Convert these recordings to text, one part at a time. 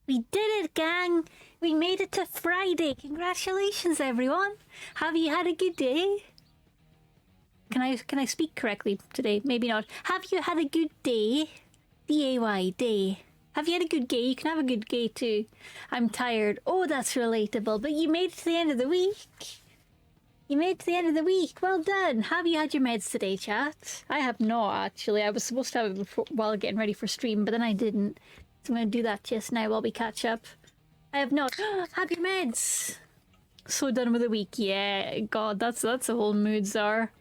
We did it, gang! We made it to Friday! Congratulations, everyone! Have you had a good day? Can I speak correctly today? Maybe not. Have you had a good day? D-A-Y, day. Have you had a good day? You can have a good day too. I'm tired. Oh, that's relatable. But you made it to the end of the week. You made it to the end of the week. Well done. Have you had your meds today, chat? I have not, actually. I was supposed to have it before, while getting ready for stream, but then I didn't. So I'm going to do that just now while we catch up. I have not. Have your meds. So done with the week. Yeah, God, that's a whole mood, Zar.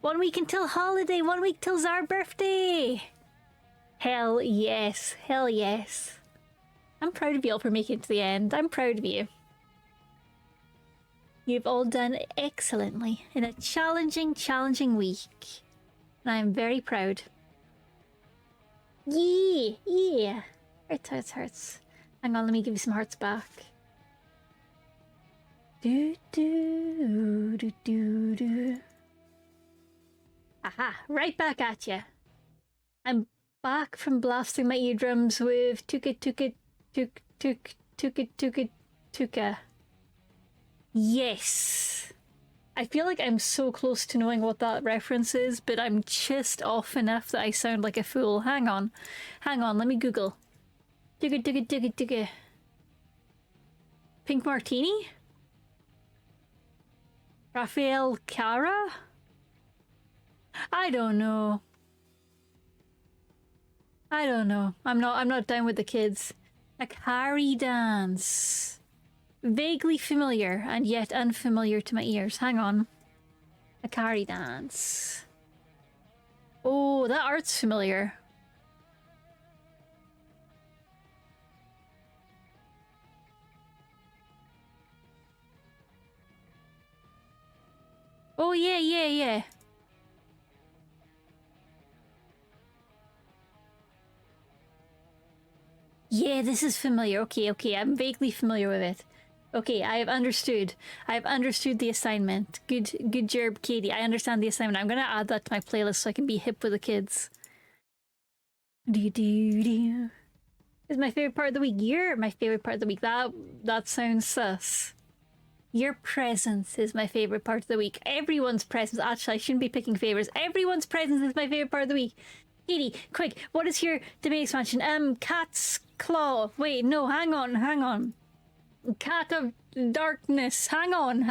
1 week until holiday. 1 week till our birthday. Hell yes. Hell yes. I'm proud of you all for making it to the end. I'm proud of you. You've all done excellently in a challenging week. And I'm very proud. Yeah. Hearts. Hang on, let me give you some hearts back. Do. Aha, right back at ya. I'm back from blasting my eardrums with tuka. Yes. I feel like I'm so close to knowing what that reference is, but I'm just off enough that I sound like a fool. Hang on, let me Google. Tuka. Pink Martini? Raphael Cara? I don't know. I'm not down with the kids. A carry dance. Vaguely familiar and yet unfamiliar to my ears. Hang on. A carry dance. Oh, that art's familiar. Oh, yeah. Yeah, this is familiar. Okay, I'm vaguely familiar with it. Okay, I have understood. The assignment. Good job, Katie. I understand the assignment. I'm gonna add that to my playlist so I can be hip with the kids. This is my favorite part of the week. You're my favorite part of the week. That sounds sus. Your presence is my favorite part of the week. Everyone's presence. Actually, I shouldn't be picking favorites. Everyone's presence is my favorite part of the week. Katie, quick, what is your domain expansion? Cat's Claw. Wait, no, hang on. Cat of Darkness. Hang on.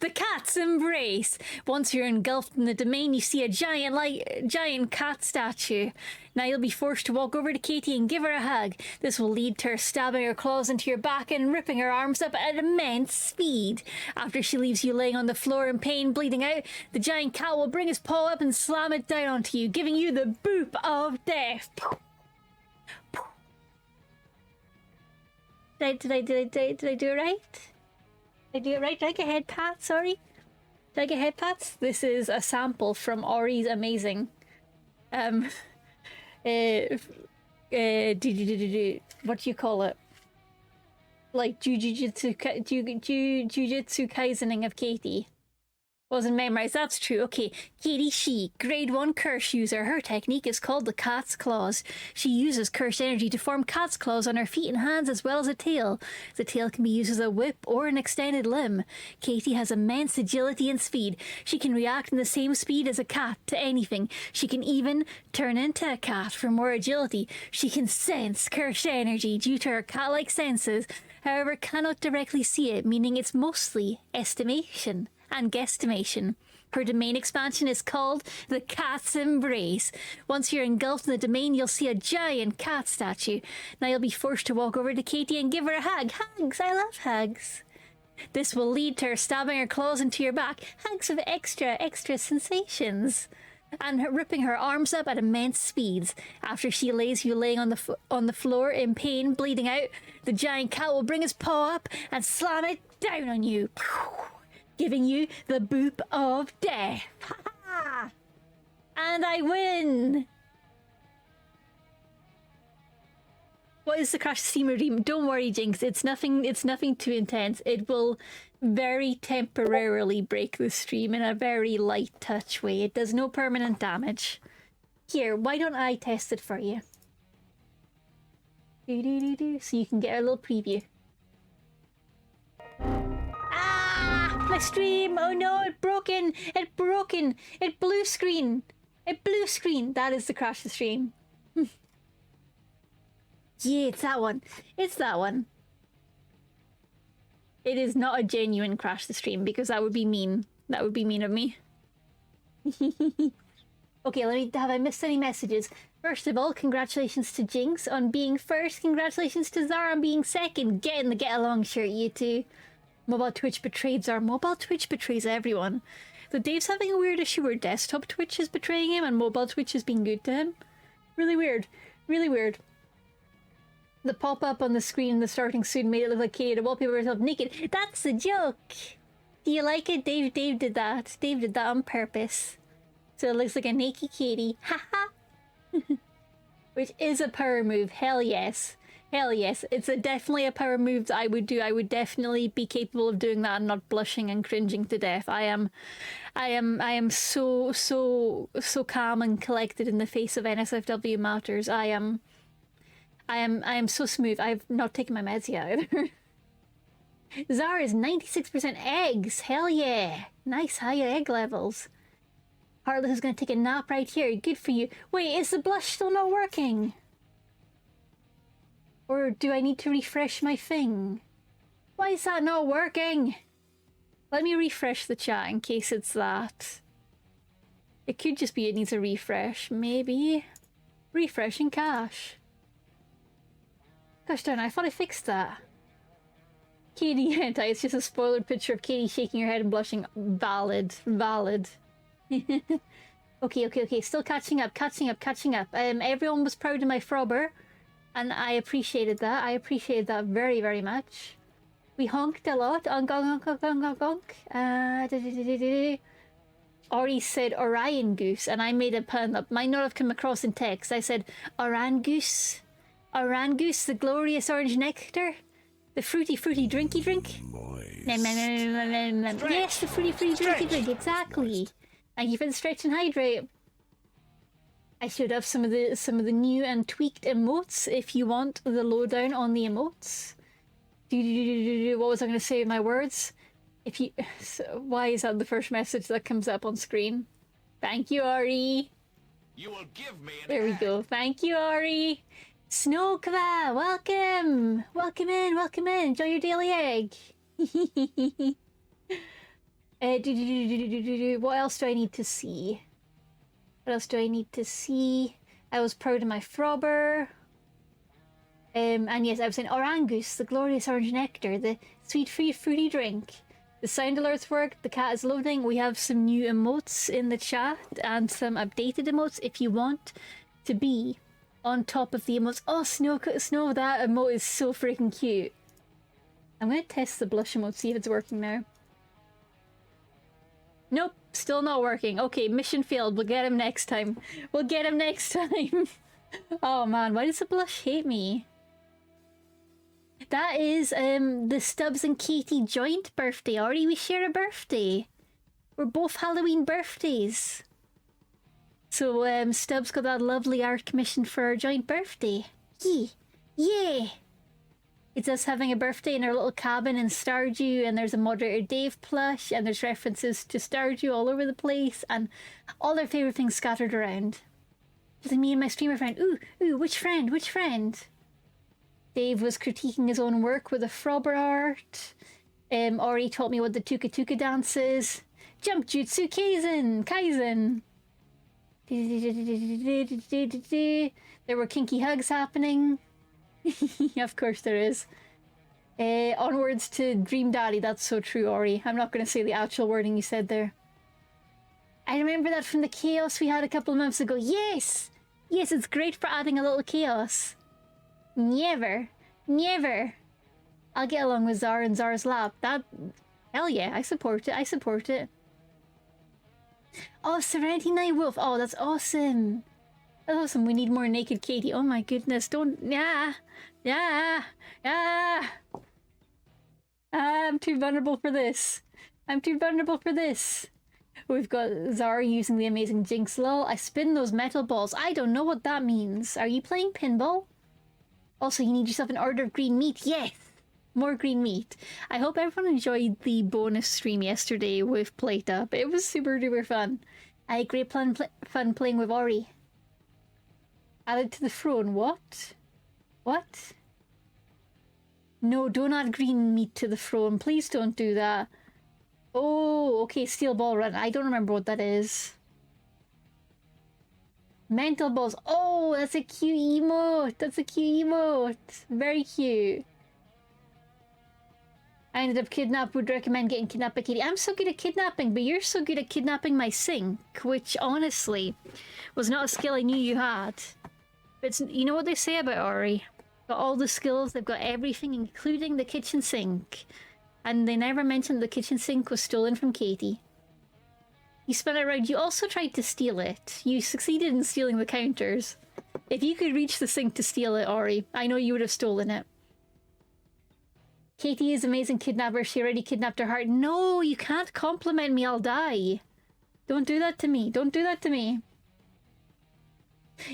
The Cat's Embrace. Once you're engulfed in the domain, you see a giant cat statue. Now you'll be forced to walk over to Katie and give her a hug. This will lead to her stabbing her claws into your back and ripping her arms up at immense speed. After she leaves you laying on the floor in pain, bleeding out, the giant cat will bring his paw up and slam it down onto you, giving you the boop of death. Did I do it right? Did I do it right? Did I get head pats? Sorry? Did I get head pats? This is a sample from Ori's Amazing. What do you call it? Like Jujutsu Kaisening of Katie. Wasn't memorized, that's true. Okay, Katie She, grade 1 curse user. Her technique is called the Cat's Claws. She uses cursed energy to form cat's claws on her feet and hands as well as a tail. The tail can be used as a whip or an extended limb. Katie has immense agility and speed. She can react in the same speed as a cat to anything. She can even turn into a cat for more agility. She can sense cursed energy due to her cat-like senses, however cannot directly see it, meaning it's mostly estimation and guesstimation. Her domain expansion is called the Cat's Embrace. Once you're engulfed in the domain, you'll see a giant cat statue. Now you'll be forced to walk over to Katie and give her a hug. Hugs! I love hugs. This will lead to her stabbing her claws into your back. Hugs with extra sensations. And her ripping her arms up at immense speeds. After she lays you laying on the floor in pain, bleeding out, the giant cat will bring his paw up and slam it down on you, giving you the boop of death. And I win! What is the Crash Steam redeem? Don't worry, Jinx. It's nothing too intense. It will very temporarily break the stream in a very light touch way. It does no permanent damage. Here, why don't I test it for you? So you can get a little preview. Ah! My stream! Oh no, it broken! It broken! It blue screen! It blue screen! That is the crash the stream. Yeah, it's that one. It's that one. It is not a genuine crash the stream because that would be mean. That would be mean of me. Okay, have I missed any messages? First of all, congratulations to Jinx on being first. Congratulations to Zara on being second. Get in the get along shirt, you two. Mobile Twitch betrayed Zara. Mobile Twitch betrays everyone. So Dave's having a weird issue where desktop Twitch is betraying him and mobile Twitch is being good to him. Really weird. Really weird. The pop-up on the screen in the starting soon made it look like Katie to wallpaper herself naked. That's a joke! Do you like it? Dave did that. Dave did that on purpose. So it looks like a naked Katie. Haha! Which is a power move. Hell yes. Hell yes. It's definitely a power move that I would do. I would definitely be capable of doing that and not blushing and cringing to death. I am so calm and collected in the face of NSFW matters. I am so smooth. I've not taken my meds yet either. Zara is 96% eggs. Hell yeah. Nice high egg levels. Heartless is going to take a nap right here. Good for you. Wait, is the blush still not working? Or do I need to refresh my thing? Why is that not working? Let me refresh the chat in case it's that. It could just be it needs a refresh. Maybe. Refreshing cache. Gosh darn, I thought I fixed that. Katie hentai, it's just a spoilered picture of Katie shaking her head and blushing. Valid. Valid. Okay. Still catching up. Everyone was proud of my frobber. And I appreciated that. I appreciated that very, very much. We honked a lot. Ori said Orion Goose, and I made a pun that might not have come across in text. I said Oran Goose. Oran Goose, the glorious orange nectar. The fruity drinky drink. Yes, the fruity drinky drink, exactly. Thank you for the stretch and hydrate. I should have some of the new and tweaked emotes if you want the lowdown on the emotes. What was I going to say with my words? If you, why is that the first message that comes up on screen? Thank you, Ari. You will give me an There we go. Thank you, Ari. Snowkva, welcome. Welcome in. Enjoy your daily egg. What else do I need to see? I was proud of my frobber. And yes, I was saying Orangus, the glorious orange nectar, the sweet free fruity drink. The sound alerts work, the cat is loading. We have some new emotes in the chat and some updated emotes if you want to be on top of the emotes. Oh, Snow, that emote is so freaking cute. I'm gonna test the blush emote, see if it's working now. Nope, still not working. Okay, mission failed. We'll get him next time. Oh man, why does the blush hate me? That is the Stubbs and Katie joint birthday. Already we share a birthday. We're both Halloween birthdays. So Stubbs got that lovely art commission for our joint birthday. Yeah. It's us having a birthday in our little cabin in Stardew, and there's a moderator Dave plush, and there's references to Stardew all over the place, and all their favourite things scattered around. Just like me and my streamer friend. Ooh, which friend? Dave was critiquing his own work with a frobber art. Ori taught me what the Tuka Tuka dance is. Jump Jutsu Kaizen! There were kinky hugs happening. Of course there is. Onwards to Dream Daddy. That's so true, Ori. I'm not going to say the actual wording you said there. I remember that from the chaos we had a couple of months ago. Yes, it's great for adding a little chaos. Never. I'll get along with Zara and Zara's lab. Hell yeah, I support it. Oh, Serenity Night Wolf. Oh, that's awesome. That's awesome. We need more naked Katie. Oh my goodness. Don't. Yeah. I'm too vulnerable for this. We've got Zara using the amazing Jinx lol. I spin those metal balls. I don't know what that means. Are you playing pinball? Also, you need yourself an order of green meat. Yes! More green meat. I hope everyone enjoyed the bonus stream yesterday with Playtap. It was super duper fun. I had great fun playing with Ori. Added to the throne. What? What? No, don't add green meat to the throne. Please don't do that. Oh, okay, steel ball run. I don't remember what that is. Mental balls. Oh, that's a cute emote. That's a cute emote. Very cute. I ended up kidnapped. Would recommend getting kidnapped by Katie. I'm so good at kidnapping, but you're so good at kidnapping my sink, which honestly was not a skill I knew you had. It's, you know what they say about Ori? Got all the skills, they've got everything, including the kitchen sink. And they never mentioned the kitchen sink was stolen from Katie. You spun it around. You also tried to steal it. You succeeded in stealing the counters. If you could reach the sink to steal it, Ori, I know you would have stolen it. Katie is amazing kidnapper. She already kidnapped her heart. No, you can't compliment me. I'll die. Don't do that to me. Don't do that to me.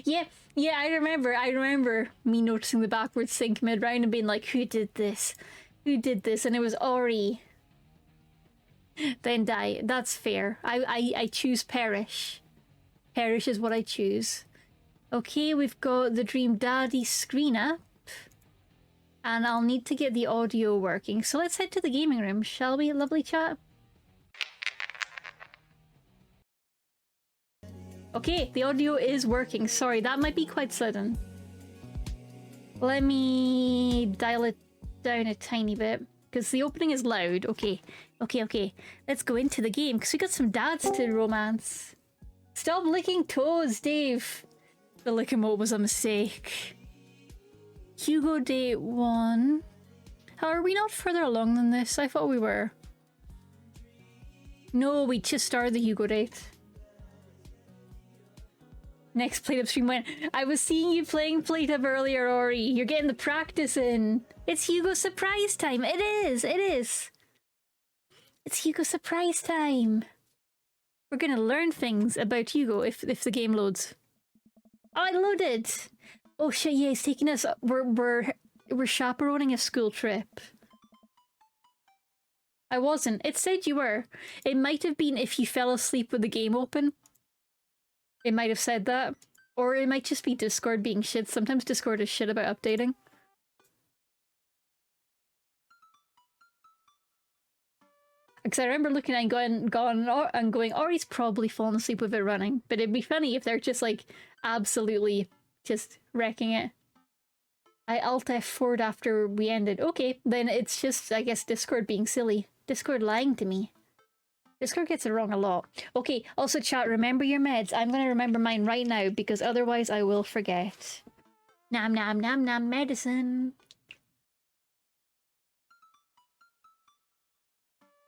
Yeah, I remember me noticing the backwards sink mid-round and being like, who did this? Who did this? And it was Ori. Then die. That's fair. I choose perish. Perish is what I choose. Okay, we've got the Dream Daddy screen up. And I'll need to get the audio working. So let's head to the gaming room, shall we, lovely chat? Okay, the audio is working. Sorry, that might be quite sudden. Let me dial it down a tiny bit, because the opening is loud. Okay. Let's go into the game, because we got some dads to romance. Stop licking toes, Dave. The lick emote was a mistake. Hugo date 1. How are we not further along than this? I thought we were. No, we just started the Hugo date. Next Playtap stream went, I was seeing you playing Playtap earlier, Ori. You're getting the practice in. It's Hugo surprise time. It is. It's Hugo surprise time. We're gonna learn things about Hugo if the game loads. Oh, it loaded. Oh shit, yeah, he's taking us. We're chaperoning a school trip. I wasn't. It said you were. It might have been if you fell asleep with the game open. It might have said that. Or it might just be Discord being shit. Sometimes Discord is shit about updating. Because I remember looking and going, Ori's probably fallen asleep with it running. But it'd be funny if they're just like absolutely just wrecking it. I Alt F4'd after we ended. Okay, then it's just, I guess, Discord being silly. Discord lying to me. Discord gets it wrong a lot. Okay, also chat, remember your meds. I'm gonna remember mine right now because otherwise I will forget. Nom nom nom nom medicine.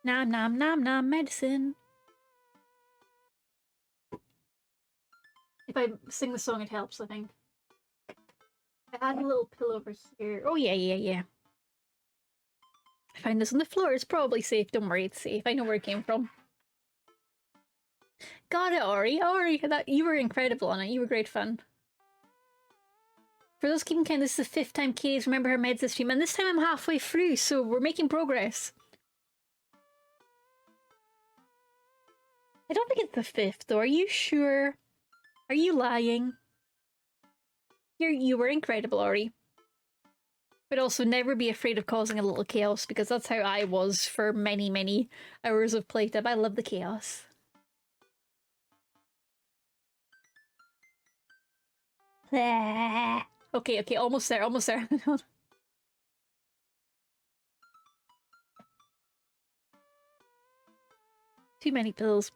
Nom nom nom nom medicine. If I sing the song it helps, I think. I had a little pill over here. Oh yeah. I find this on the floor. It's probably safe. Don't worry, it's safe. I know where it came from. Got it, Ori. You were incredible on it. You were great fun. For those keeping count, this is the 5th time Katie's remember her meds this stream, and this time I'm halfway through, so we're making progress. I don't think it's the 5th, though. Are you sure? Are you lying? You were incredible, Ori. But also never be afraid of causing a little chaos, because that's how I was for many, many hours of Playtap. I love the chaos. Okay, almost there. Too many pills.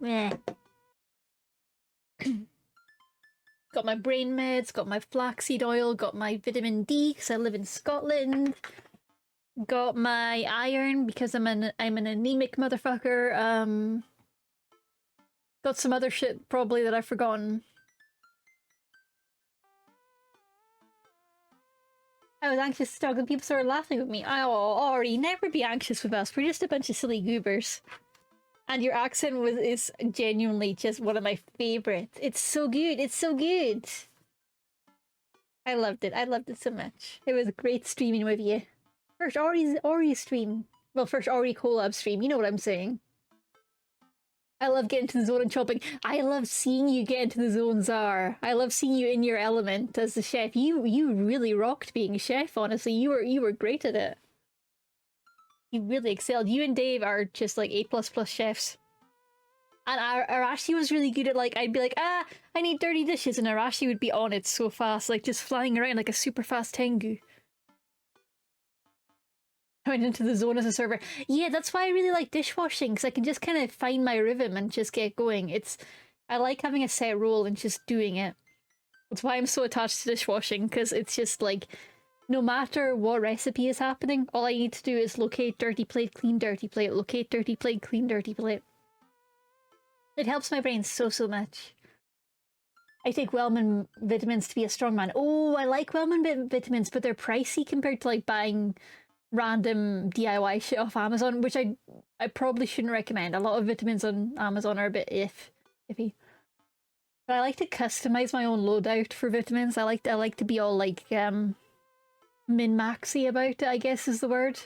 Got my brain meds, got my flaxseed oil, got my vitamin D because I live in Scotland. Got my iron because I'm an anemic motherfucker. Got some other shit probably that I've forgotten. I was anxious to talk and people started laughing with me. Oh, Ori, never be anxious with us. We're just a bunch of silly goobers. And your accent is genuinely just one of my favorites. It's so good. It's so good. I loved it. I loved it so much. It was great streaming with you. First Ori stream. Well, first Ori collab stream. You know what I'm saying. I love getting to the zone and chopping. I love seeing you get into the zone, Zar. I love seeing you in your element as the chef. You really rocked being a chef, honestly. You were great at it. You really excelled. You and Dave are just like A++ chefs. And Arashi was really good at, like, I'd be like, I need dirty dishes, and Arashi would be on it so fast, like just flying around like a super fast Tengu. I went into the zone as a server. Yeah, that's why I really like dishwashing, because I can just kind of find my rhythm and just get going. I like having a set role and just doing it. That's why I'm so attached to dishwashing, because it's just like, no matter what recipe is happening, all I need to do is locate dirty plate, clean dirty plate, locate dirty plate, clean dirty plate. It helps my brain so much. I take Wellman vitamins to be a strongman. Oh, I like Wellman vitamins, but they're pricey compared to like buying random DIY shit off Amazon, which I probably shouldn't recommend. A lot of vitamins on Amazon are a bit iffy. But I like to customize my own loadout for vitamins. I like to be all like min-maxy about it, I guess is the word.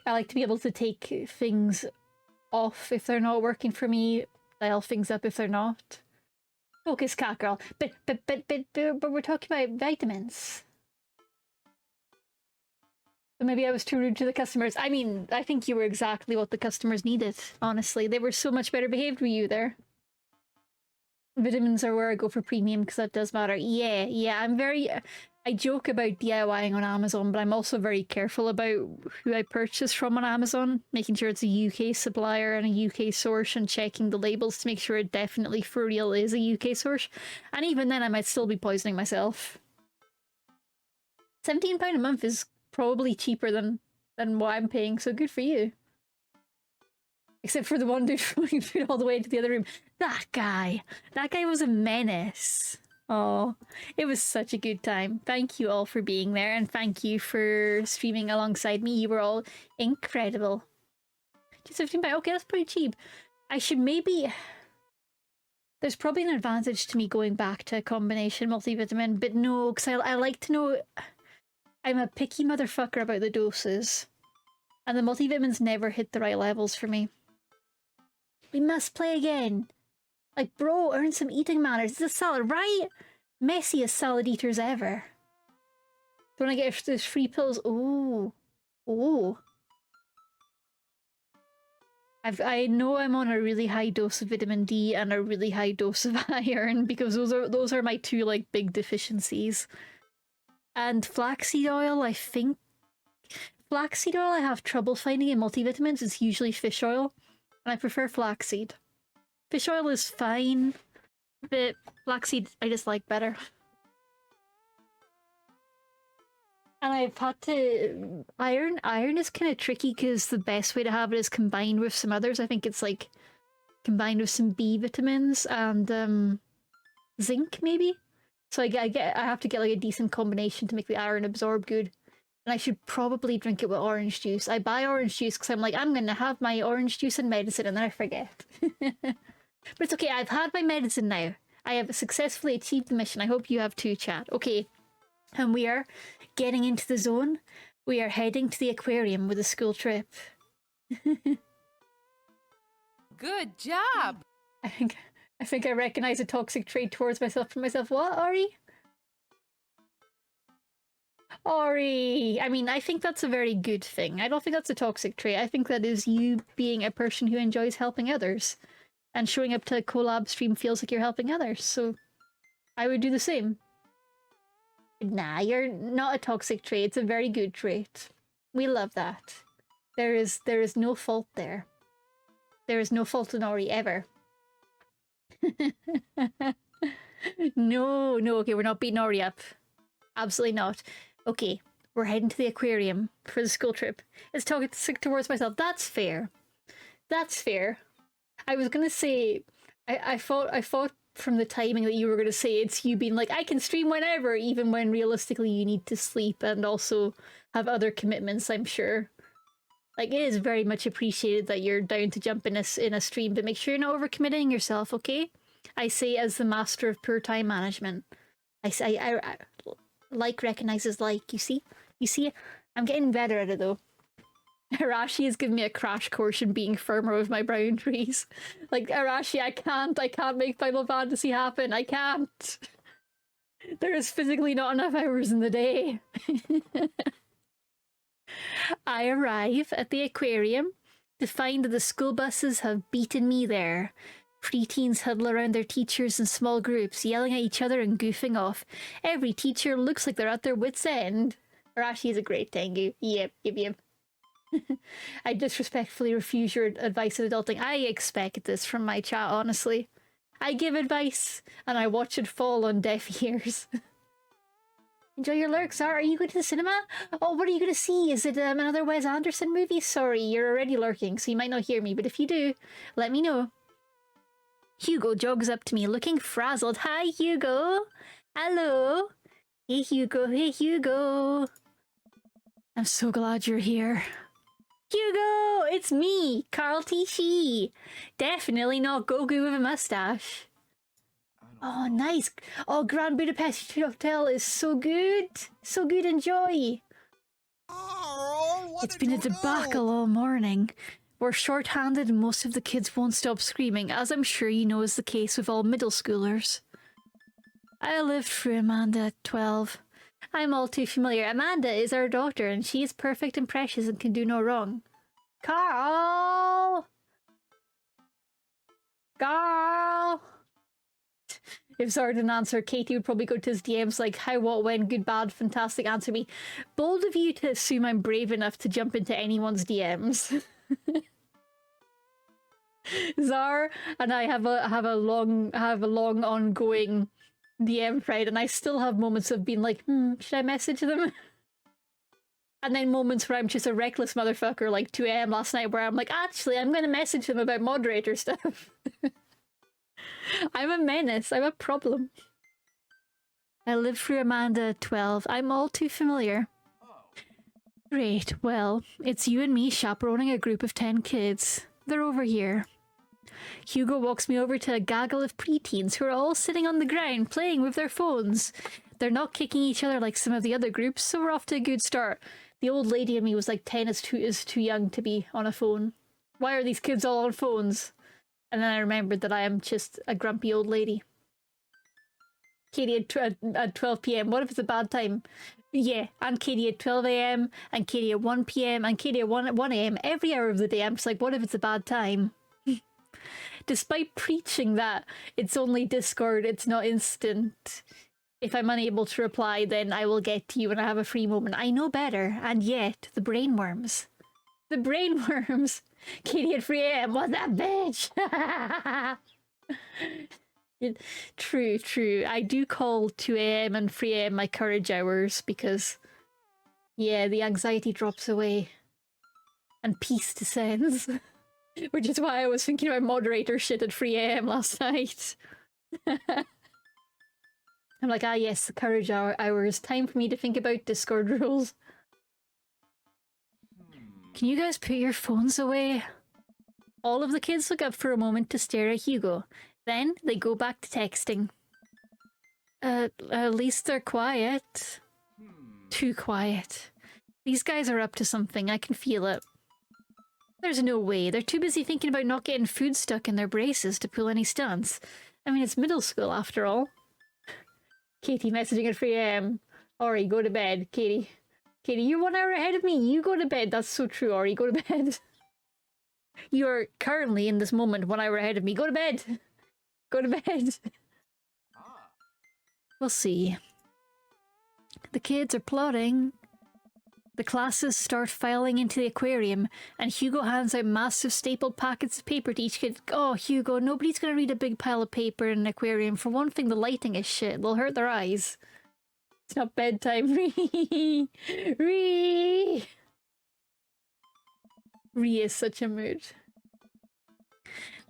I like to be able to take things off if they're not working for me, dial things up if they're not. Focus, cat girl. But we're talking about vitamins. So maybe I was too rude to the customers. I mean, I think you were exactly what the customers needed, honestly. They were so much better behaved with you there. Vitamins are where I go for premium because that does matter. Yeah, I joke about DIYing on Amazon, but I'm also very careful about who I purchase from on Amazon, making sure it's a UK supplier and a UK source and checking the labels to make sure it definitely for real is a UK source. And even then I might still be poisoning myself. £17 a month is probably cheaper than what I'm paying, so good for you. Except for the one dude throwing food all the way into the other room. That guy was a menace. Oh, it was such a good time. Thank you all for being there, and thank you for streaming alongside me. You were all incredible. Just £15. Okay, that's pretty cheap. I should maybe... There's probably an advantage to me going back to a combination multivitamin, but no, because I like to know... I'm a picky motherfucker about the doses. And the multivitamins never hit the right levels for me. We must play again. Like, bro, earn some eating manners. It's a salad, right? Messiest salad eaters ever. Don't I get those free pills? Ooh. Oh. I know I'm on a really high dose of vitamin D and a really high dose of iron because those are my two like big deficiencies. And flaxseed oil, I think. Flaxseed oil I have trouble finding in multivitamins. It's usually fish oil. And I prefer flaxseed. Fish oil is fine, but flaxseed I just like better. And I've had to... Iron is kind of tricky because the best way to have it is combined with some others. I think it's like combined with some B vitamins and zinc maybe? So I have to get like a decent combination to make the iron absorb good. And I should probably drink it with orange juice. I buy orange juice because I'm like, I'm going to have my orange juice and medicine, and then I forget. But it's okay, I've had my medicine now. I have successfully achieved the mission. I hope you have too, chat. Okay, and we are getting into the zone. We are heading to the aquarium with a school trip. Good job! I think I recognize a toxic trait towards myself from myself. What, Ori? Ori! I mean, I think that's a very good thing. I don't think that's a toxic trait. I think that is you being a person who enjoys helping others. And showing up to a collab stream feels like you're helping others, so I would do the same. Nah, you're not a toxic trait. It's a very good trait. We love that. There is no fault there. There is no fault in Ori ever. No, okay, we're not beating Ori up. Absolutely not. Okay, we're heading to the aquarium for the school trip. It's toxic towards myself. That's fair. That's fair. I was gonna say, I thought from the timing that you were gonna say it's you being like, I can stream whenever, even when realistically you need to sleep and also have other commitments, I'm sure. Like, it is very much appreciated that you're down to jump in a stream, but make sure you're not overcommitting yourself, okay? I say as the master of poor time management. I like recognizes like, you see? You see? I'm getting better at it, though. Arashi has given me a crash course in being firmer with my boundaries. Like, Arashi, I can't make Final Fantasy happen. I can't. There is physically not enough hours in the day. I arrive at the aquarium to find that the school buses have beaten me there. Preteens huddle around their teachers in small groups, yelling at each other and goofing off. Every teacher looks like they're at their wits' end. Arashi is a great Tengu. Yep. I disrespectfully refuse your advice of adulting. I expect this from my chat, honestly. I give advice, and I watch it fall on deaf ears. Enjoy your lurks, are you going to the cinema? Oh, what are you going to see? Is it another Wes Anderson movie? Sorry, you're already lurking, so you might not hear me, but if you do, let me know. Hugo jogs up to me, looking frazzled. Hi, Hugo. Hello. Hey, Hugo. Hey, Hugo. I'm so glad you're here. Hugo! It's me, Carl T. Shee. Definitely not Goku with a mustache. Oh, nice. Oh, Grand Budapest Hotel is so good. So good, enjoy. It's been a debacle all morning. We're short-handed and most of the kids won't stop screaming, as I'm sure you know is the case with all middle schoolers. I lived through Amanda at 12. I'm all too familiar. Amanda is our daughter, and she is perfect and precious and can do no wrong. Carl! If Zara didn't answer, Katie would probably go to his DMs like, how, what, when, good, bad, fantastic, answer me. Bold of you to assume I'm brave enough to jump into anyone's DMs. Zara and I have a long ongoing DM thread, and I still have moments of being like, should I message them? And then moments where I'm just a reckless motherfucker, like 2 AM last night, where I'm like, actually, I'm gonna message them about moderator stuff. I'm a menace. I'm a problem. I lived through Amanda at 12. I'm all too familiar. Great. Well, it's you and me chaperoning a group of 10 kids. They're over here. Hugo walks me over to a gaggle of preteens who are all sitting on the ground playing with their phones. They're not kicking each other like some of the other groups, so we're off to a good start. The old lady in me was like 10 is too young to be on a phone. Why are these kids all on phones? And then I remembered that I am just a grumpy old lady. Katie at 12 PM. What if it's a bad time? Yeah, and Katie at 12 AM, and Katie at 1 PM, and Katie at 1 AM. Every hour of the day, I'm just like, what if it's a bad time? Despite preaching that it's only Discord, it's not instant. If I'm unable to reply, then I will get to you when I have a free moment. I know better, and yet, the brainworms. The brainworms! Katie at 3 AM, what's that bitch? True. I do call 2 AM and 3 AM my courage hours because, yeah, the anxiety drops away and peace descends. Which is why I was thinking about moderator shit at 3 AM last night. I'm like, yes, the courage hours. Time for me to think about Discord rules. Can you guys put your phones away? All of the kids look up for a moment to stare at Hugo. Then they go back to texting. At least they're quiet. Too quiet. These guys are up to something, I can feel it. There's no way. They're too busy thinking about not getting food stuck in their braces to pull any stunts. I mean, it's middle school after all. Katie messaging at 3 AM. Ori, go to bed. Katie, you're 1 hour ahead of me. You go to bed. That's so true, Ori. Go to bed. You're currently in this moment 1 hour ahead of me. Go to bed. Go to bed. We'll see. The kids are plotting. The classes start filing into the aquarium, and Hugo hands out massive stapled packets of paper to each kid. Oh, Hugo, nobody's gonna read a big pile of paper in an aquarium. For one thing, the lighting is shit. They'll hurt their eyes. It's not bedtime. Ree! Ree is such a mood.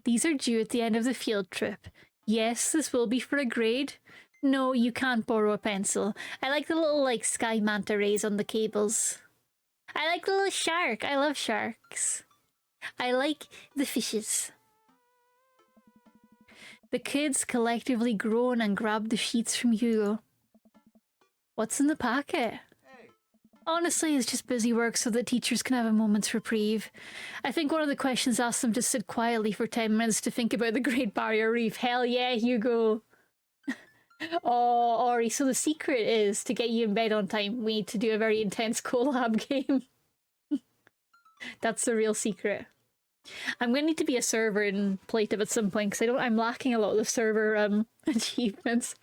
These are due at the end of the field trip. Yes, this will be for a grade. No, you can't borrow a pencil. I like the little, sky manta rays on the cables. I like the little shark. I love sharks. I like the fishes. The kids collectively groan and grab the sheets from Hugo. What's in the packet? Honestly, it's just busy work so that teachers can have a moment's reprieve. I think one of the questions asked them to sit quietly for 10 minutes to think about the Great Barrier Reef. Hell yeah, Hugo! Oh, Ori, so the secret is to get you in bed on time. We need to do a very intense collab game. That's the real secret. I'm going to need to be a server in Playtip at some point because I'm lacking a lot of the server achievements.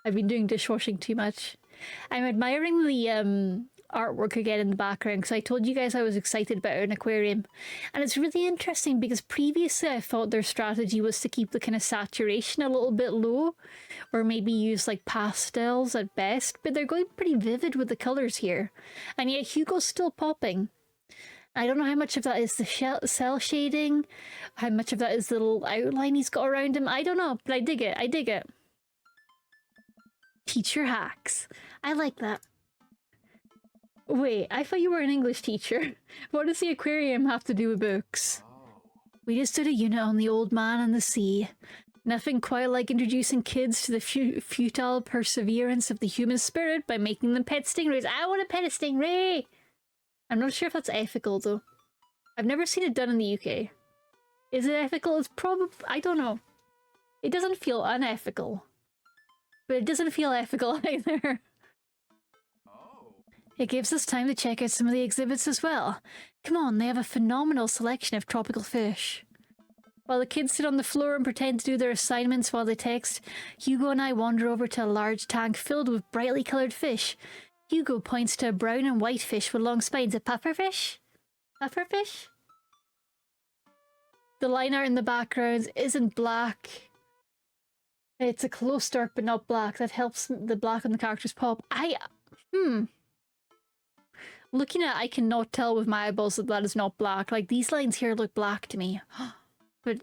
I've been doing dishwashing too much. I'm admiring the artwork again in the background because I told you guys I was excited about an aquarium, and it's really interesting because previously I thought their strategy was to keep the kind of saturation a little bit low, or maybe use like pastels at best, but they're going pretty vivid with the colors here, and yet Hugo's still popping. I don't know how much of that is the cell shading, how much of that is the little outline he's got around him. I don't know, but I dig it. I dig it. Teacher hacks. I like that. Wait, I thought you were an English teacher. What does the aquarium have to do with books? We just did a unit on the old man and the sea. Nothing quite like introducing kids to the futile perseverance of the human spirit by making them pet stingrays. I want to pet a stingray! I'm not sure if that's ethical, though. I've never seen it done in the UK. Is it ethical? It's probably... I don't know. It doesn't feel unethical. But it doesn't feel ethical either. It gives us time to check out some of the exhibits as well. Come on, they have a phenomenal selection of tropical fish. While the kids sit on the floor and pretend to do their assignments while they text, Hugo and I wander over to a large tank filled with brightly coloured fish. Hugo points to a brown and white fish with long spines. A pufferfish? Pufferfish? The line art in the background isn't black. It's a close dark but not black. That helps the black on the characters pop. Looking at it, I cannot tell with my eyeballs that that is not black. Like, these lines here look black to me. But,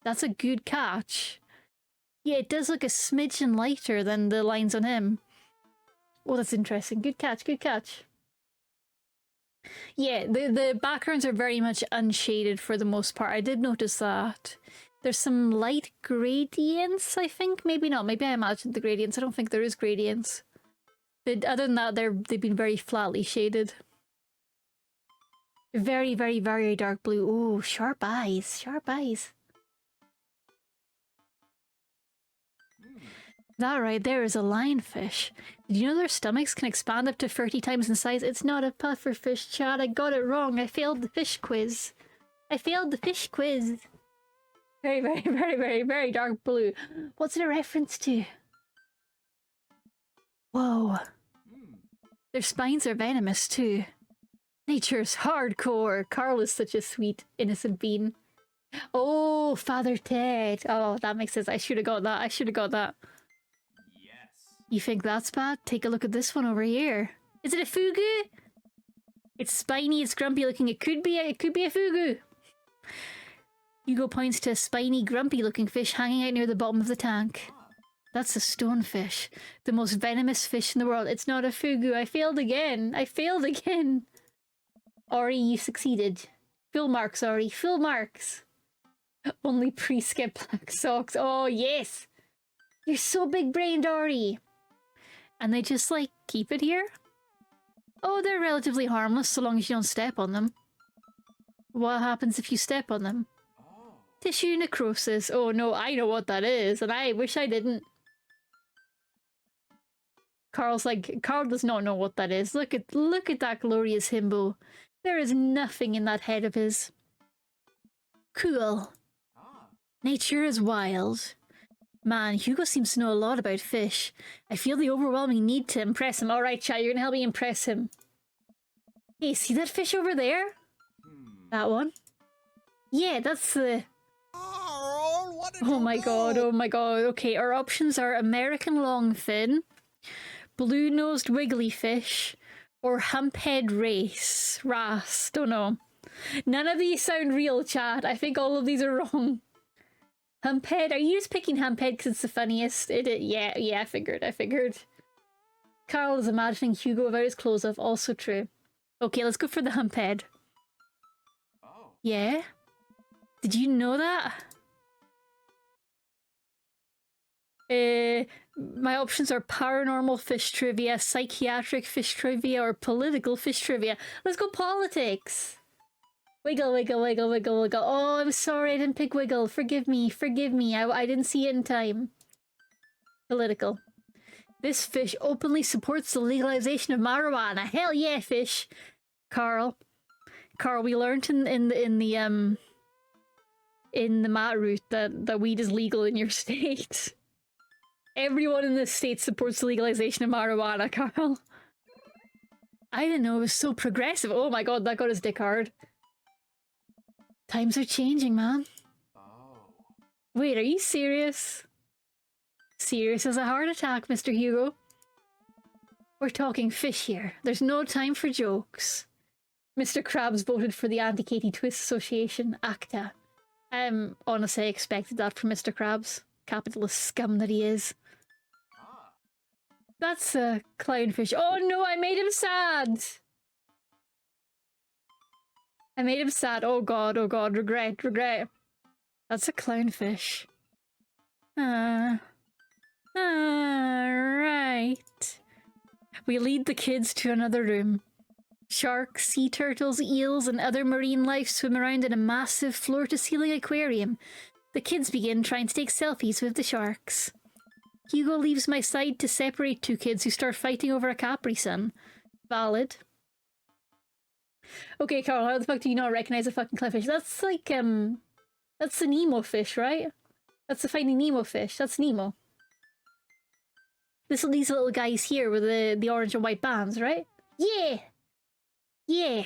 that's a good catch. Yeah, it does look a smidgen lighter than the lines on him. Oh, that's interesting. Good catch, good catch. Yeah, the backgrounds are very much unshaded for the most part. I did notice that. There's some light gradients, I think. Maybe not. Maybe I imagined the gradients. I don't think there is gradients. But other than that, they've been very flatly shaded. Very, very, very dark blue. Ooh, sharp eyes. Sharp eyes. That right there is a lionfish. Did you know their stomachs can expand up to 30 times in size? It's not a pufferfish, Chad. I got it wrong. I failed the fish quiz. I failed the fish quiz. Very, very, very, very, very dark blue. What's it a reference to? Whoa. Their spines are venomous too. Nature's hardcore. Carl is such a sweet, innocent bean. Oh, Father Ted. Oh, that makes sense. I should have got that. I should have got that. Yes. You think that's bad? Take a look at this one over here. Is it a fugu? It's spiny, it's grumpy looking. It could be a fugu. Hugo points to a spiny, grumpy looking fish hanging out near the bottom of the tank. That's a stonefish. The most venomous fish in the world. It's not a fugu. I failed again. I failed again. Ori, you succeeded. Full marks, Ori. Full marks. Only priests get black socks. Oh, yes. You're so big-brained, Ori. And they just, like, keep it here? Oh, they're relatively harmless so long as you don't step on them. What happens if you step on them? Tissue necrosis. Oh, no, I know what that is, and I wish I didn't. Carl's like, Carl does not know what that is. Look at that glorious himbo. There is nothing in that head of his. Cool. Nature is wild. Man, Hugo seems to know a lot about fish. I feel the overwhelming need to impress him. Alright, chat, you're gonna help me impress him. Hey, see that fish over there? That one? Yeah, that's the... Oh my god, oh my god. Okay, our options are American longfin, blue-nosed wiggly fish, or humphead wrasse. Don't know. None of these sound real, chat. I think all of these are wrong. Humphead? Are you just picking humphead because it's the funniest? Yeah, I figured. Carl is imagining Hugo without his clothes off. Also true. Okay, let's go for the hump head. Oh. Yeah? Did you know that? My options are paranormal fish trivia, psychiatric fish trivia, or political fish trivia. Let's go politics! Wiggle, wiggle, wiggle, wiggle, wiggle. Oh, I'm sorry I didn't pick wiggle. Forgive me, forgive me. I didn't see it in time. Political. This fish openly supports the legalization of marijuana. Hell yeah, fish! Carl, we learned in the mat route that weed is legal in your state. Everyone in this state supports the legalization of marijuana, Carl. I didn't know it was so progressive. Oh my god, that got his dick hard. Times are changing, man. Oh. Wait, are you serious? Serious as a heart attack, Mr. Hugo. We're talking fish here. There's no time for jokes. Mr. Krabs voted for the Anti-Katie Twist Association, ACTA. Honestly, I expected that from Mr. Krabs. Capitalist scum that he is. Ah. That's a clownfish. Oh no, I made him sad! I made him sad. Oh god, regret, regret. That's a clownfish. Right. We lead the kids to another room. Sharks, sea turtles, eels, and other marine life swim around in a massive floor-to-ceiling aquarium. The kids begin trying to take selfies with the sharks. Hugo leaves my side to separate two kids who start fighting over a Capri Sun. Valid. Okay, Carl, how the fuck do you not recognize a fucking clownfish? That's like, that's the Nemo fish, right? That's the Finding Nemo fish. That's Nemo. These little guys here with the orange and white bands, right? Yeah! Yeah!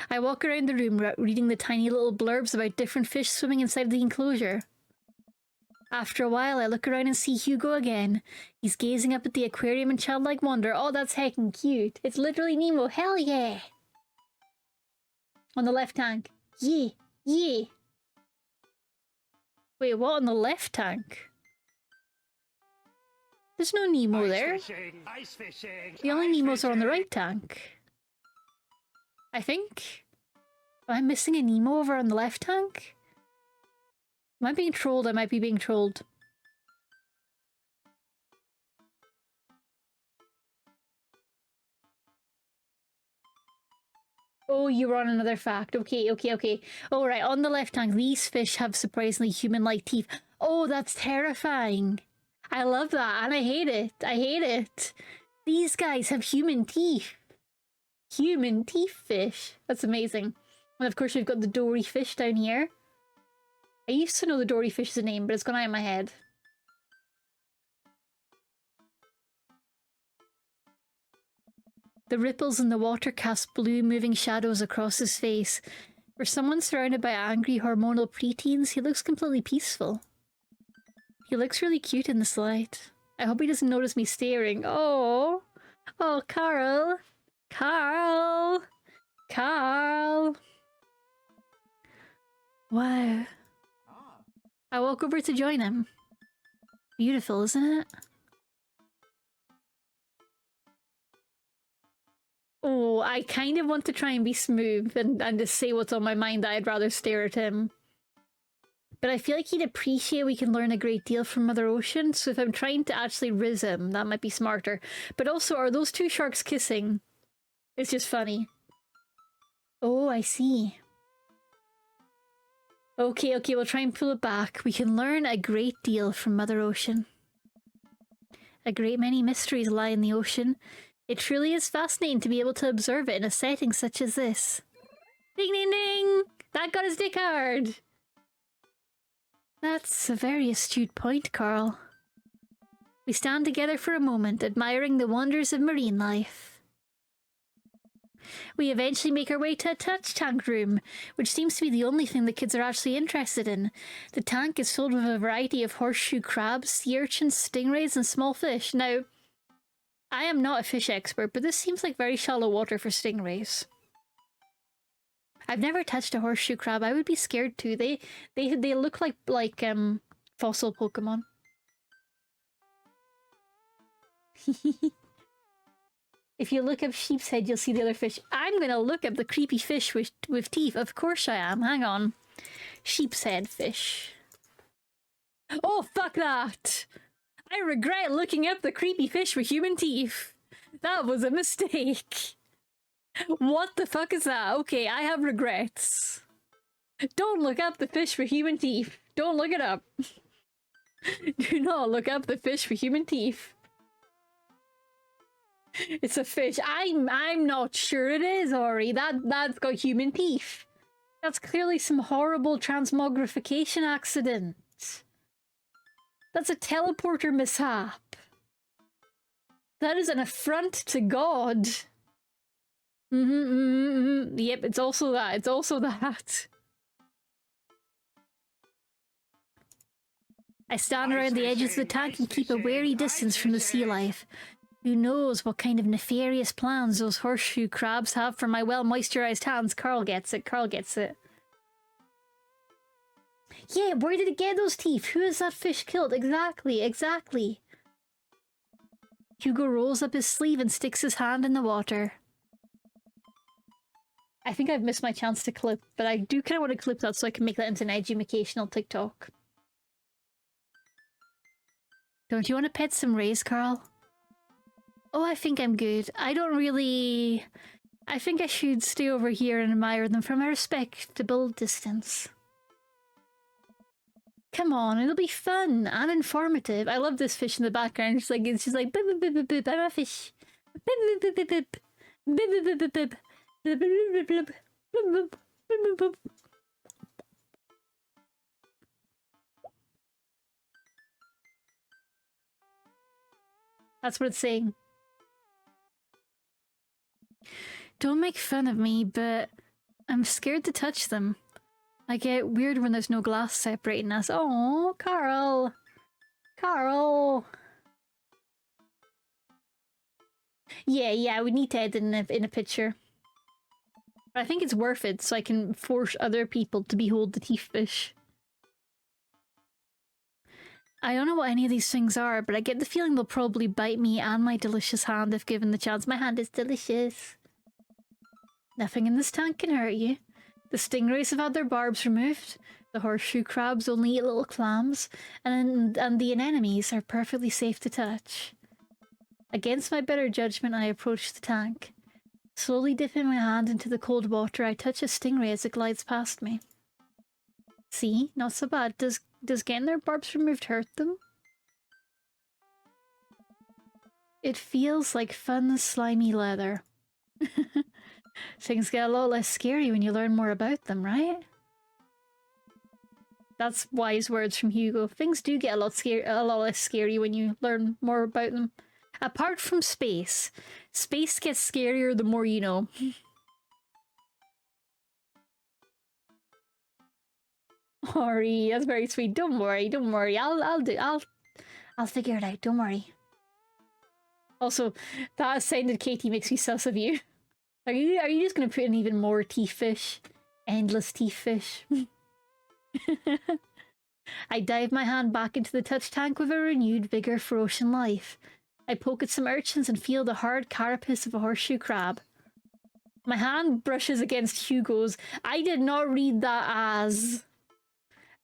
I walk around the room reading the tiny little blurbs about different fish swimming inside the enclosure. After a while, I look around and see Hugo again. He's gazing up at the aquarium in childlike wonder. Oh, that's heckin' cute. It's literally Nemo. Hell yeah! On the left tank. Yeah! Yeah! Wait, what on the left tank? There's no Nemo there. Ice fishing, The only Nemos are on the right tank. I think. Am I missing a Nemo over on the left tank? Am I being trolled? I might be being trolled. Oh, you were on another fact. Okay. Alright, on the left tank, these fish have surprisingly human-like teeth. Oh, that's terrifying. I love that, and I hate it. I hate it. These guys have human teeth. Human teeth fish. That's amazing. And of course, we've got the dory fish down here. I used to know the dory fish is a name, but it's gone out of my head. The ripples in the water cast blue, moving shadows across his face. For someone surrounded by angry, hormonal preteens, he looks completely peaceful. He looks really cute in this light. I hope he doesn't notice me staring. Oh! Oh, Carl! Carl! Carl! Wow. Ah. I walk over to join him. Beautiful, isn't it? Oh, I kind of want to try and be smooth and just say what's on my mind that I'd rather stare at him. But I feel like he'd appreciate we can learn a great deal from Mother Ocean, so if I'm trying to actually riz him, that might be smarter. But also, are those two sharks kissing? It's just funny. Oh, I see. Okay, we'll try and pull it back. We can learn a great deal from Mother Ocean. A great many mysteries lie in the ocean. It truly is fascinating to be able to observe it in a setting such as this. Ding ding ding! That got his dick hard! That's a very astute point, Carl. We stand together for a moment, admiring the wonders of marine life. We eventually make our way to a touch tank room, which seems to be the only thing the kids are actually interested in. The tank is filled with a variety of horseshoe crabs, sea urchins, stingrays, and small fish. Now, I am not a fish expert, but this seems like very shallow water for stingrays. I've never touched a horseshoe crab. I would be scared too. They look like fossil Pokemon. If you look up sheep's head, you'll see the other fish. I'm gonna look up the creepy fish with teeth. Of course I am. Hang on. Sheep's head fish. Oh, fuck that! I regret looking up the creepy fish with human teeth. That was a mistake. What the fuck is that? Okay, I have regrets. Don't look up the fish with human teeth. Don't look it up. Do not look up the fish with human teeth. It's a fish. I'm not sure it is, Ori. That's got human teeth. That's clearly some horrible transmogrification accident. That's a teleporter mishap. That is an affront to God. Yep, it's also that. It's also that. I stand around the edges of the tank and keep a wary distance from the sea life. Who knows what kind of nefarious plans those horseshoe crabs have for my well-moisturized hands. Carl gets it. Carl gets it. Yeah, where did it get those teeth? Who has that fish killed? Exactly, exactly. Hugo rolls up his sleeve and sticks his hand in the water. I think I've missed my chance to clip, but I do kind of want to clip that so I can make that into an educational TikTok. Don't you want to pet some rays, Carl? Oh, I think I'm good. I don't really... I think I should stay over here and admire them from a respectable distance. Come on, it'll be fun and informative. I love this fish in the background. It's just like, bip, bip, bip, bip, bip, I'm a fish. Bip, bip, bip, bip, bip. Bip, bip, bip, bip, bip. Bip, bip, bip, bip, bip. Bip, bip, bip, bip. That's what it's saying. Don't make fun of me, but I'm scared to touch them. I get weird when there's no glass separating us. Oh, Carl! Carl! Yeah, we need to edit in a picture. But I think it's worth it so I can force other people to behold the teeth fish. I don't know what any of these things are, but I get the feeling they'll probably bite me and my delicious hand if given the chance. My hand is delicious. Nothing in this tank can hurt you. The stingrays have had their barbs removed. The horseshoe crabs only eat little clams, and the anemones are perfectly safe to touch. Against my better judgment, I approach the tank. Slowly dipping my hand into the cold water, I touch a stingray as it glides past me. See? Not so bad. Does getting their barbs removed hurt them? It feels like fun, slimy leather. Things get a lot less scary when you learn more about them, right? That's wise words from Hugo. Things do get a lot less scary when you learn more about them. Apart from space. Space gets scarier the more you know. Ori, that's very sweet. Don't worry, don't worry. I'll figure it out. Don't worry. Also, that ascended Katie makes me sus of you. Are you just gonna put in even more teeth fish? Endless teeth fish. I dive my hand back into the touch tank with a renewed vigor for ocean life. I poke at some urchins and feel the hard carapace of a horseshoe crab. My hand brushes against Hugo's. I did not read that as.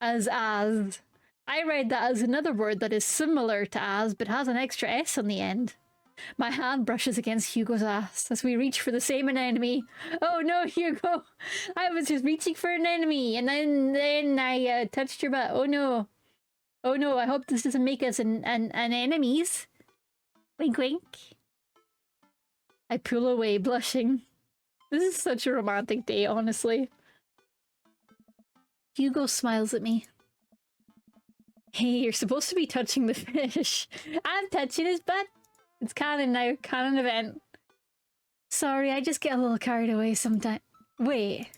I read that as another word that is similar to as, but has an extra S on the end. My hand brushes against Hugo's ass as we reach for the same anemone. Oh no, Hugo! I was just reaching for an enemy, and then I touched your butt. Oh no! Oh no! I hope this doesn't make us an enemies. Wink, wink. I pull away, blushing. This is such a romantic day, honestly. Hugo smiles at me. Hey, you're supposed to be touching the fish. I'm touching his butt. It's canon now, canon event. Sorry, I just get a little carried away sometimes. Wait.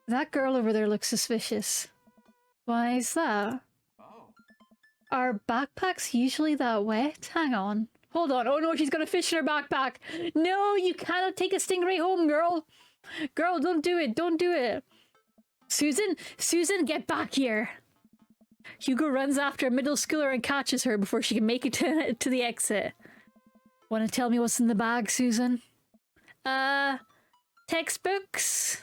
That girl over there looks suspicious. Why is that? Oh. Are backpacks usually that wet? Hang on. Hold on. Oh no, she's got a fish in her backpack. No, you cannot take a stingray home, girl. Girl, don't do it. Don't do it. Susan, get back here. Hugo runs after a middle schooler and catches her before she can make it to the exit. Want to tell me what's in the bag, Susan? Textbooks?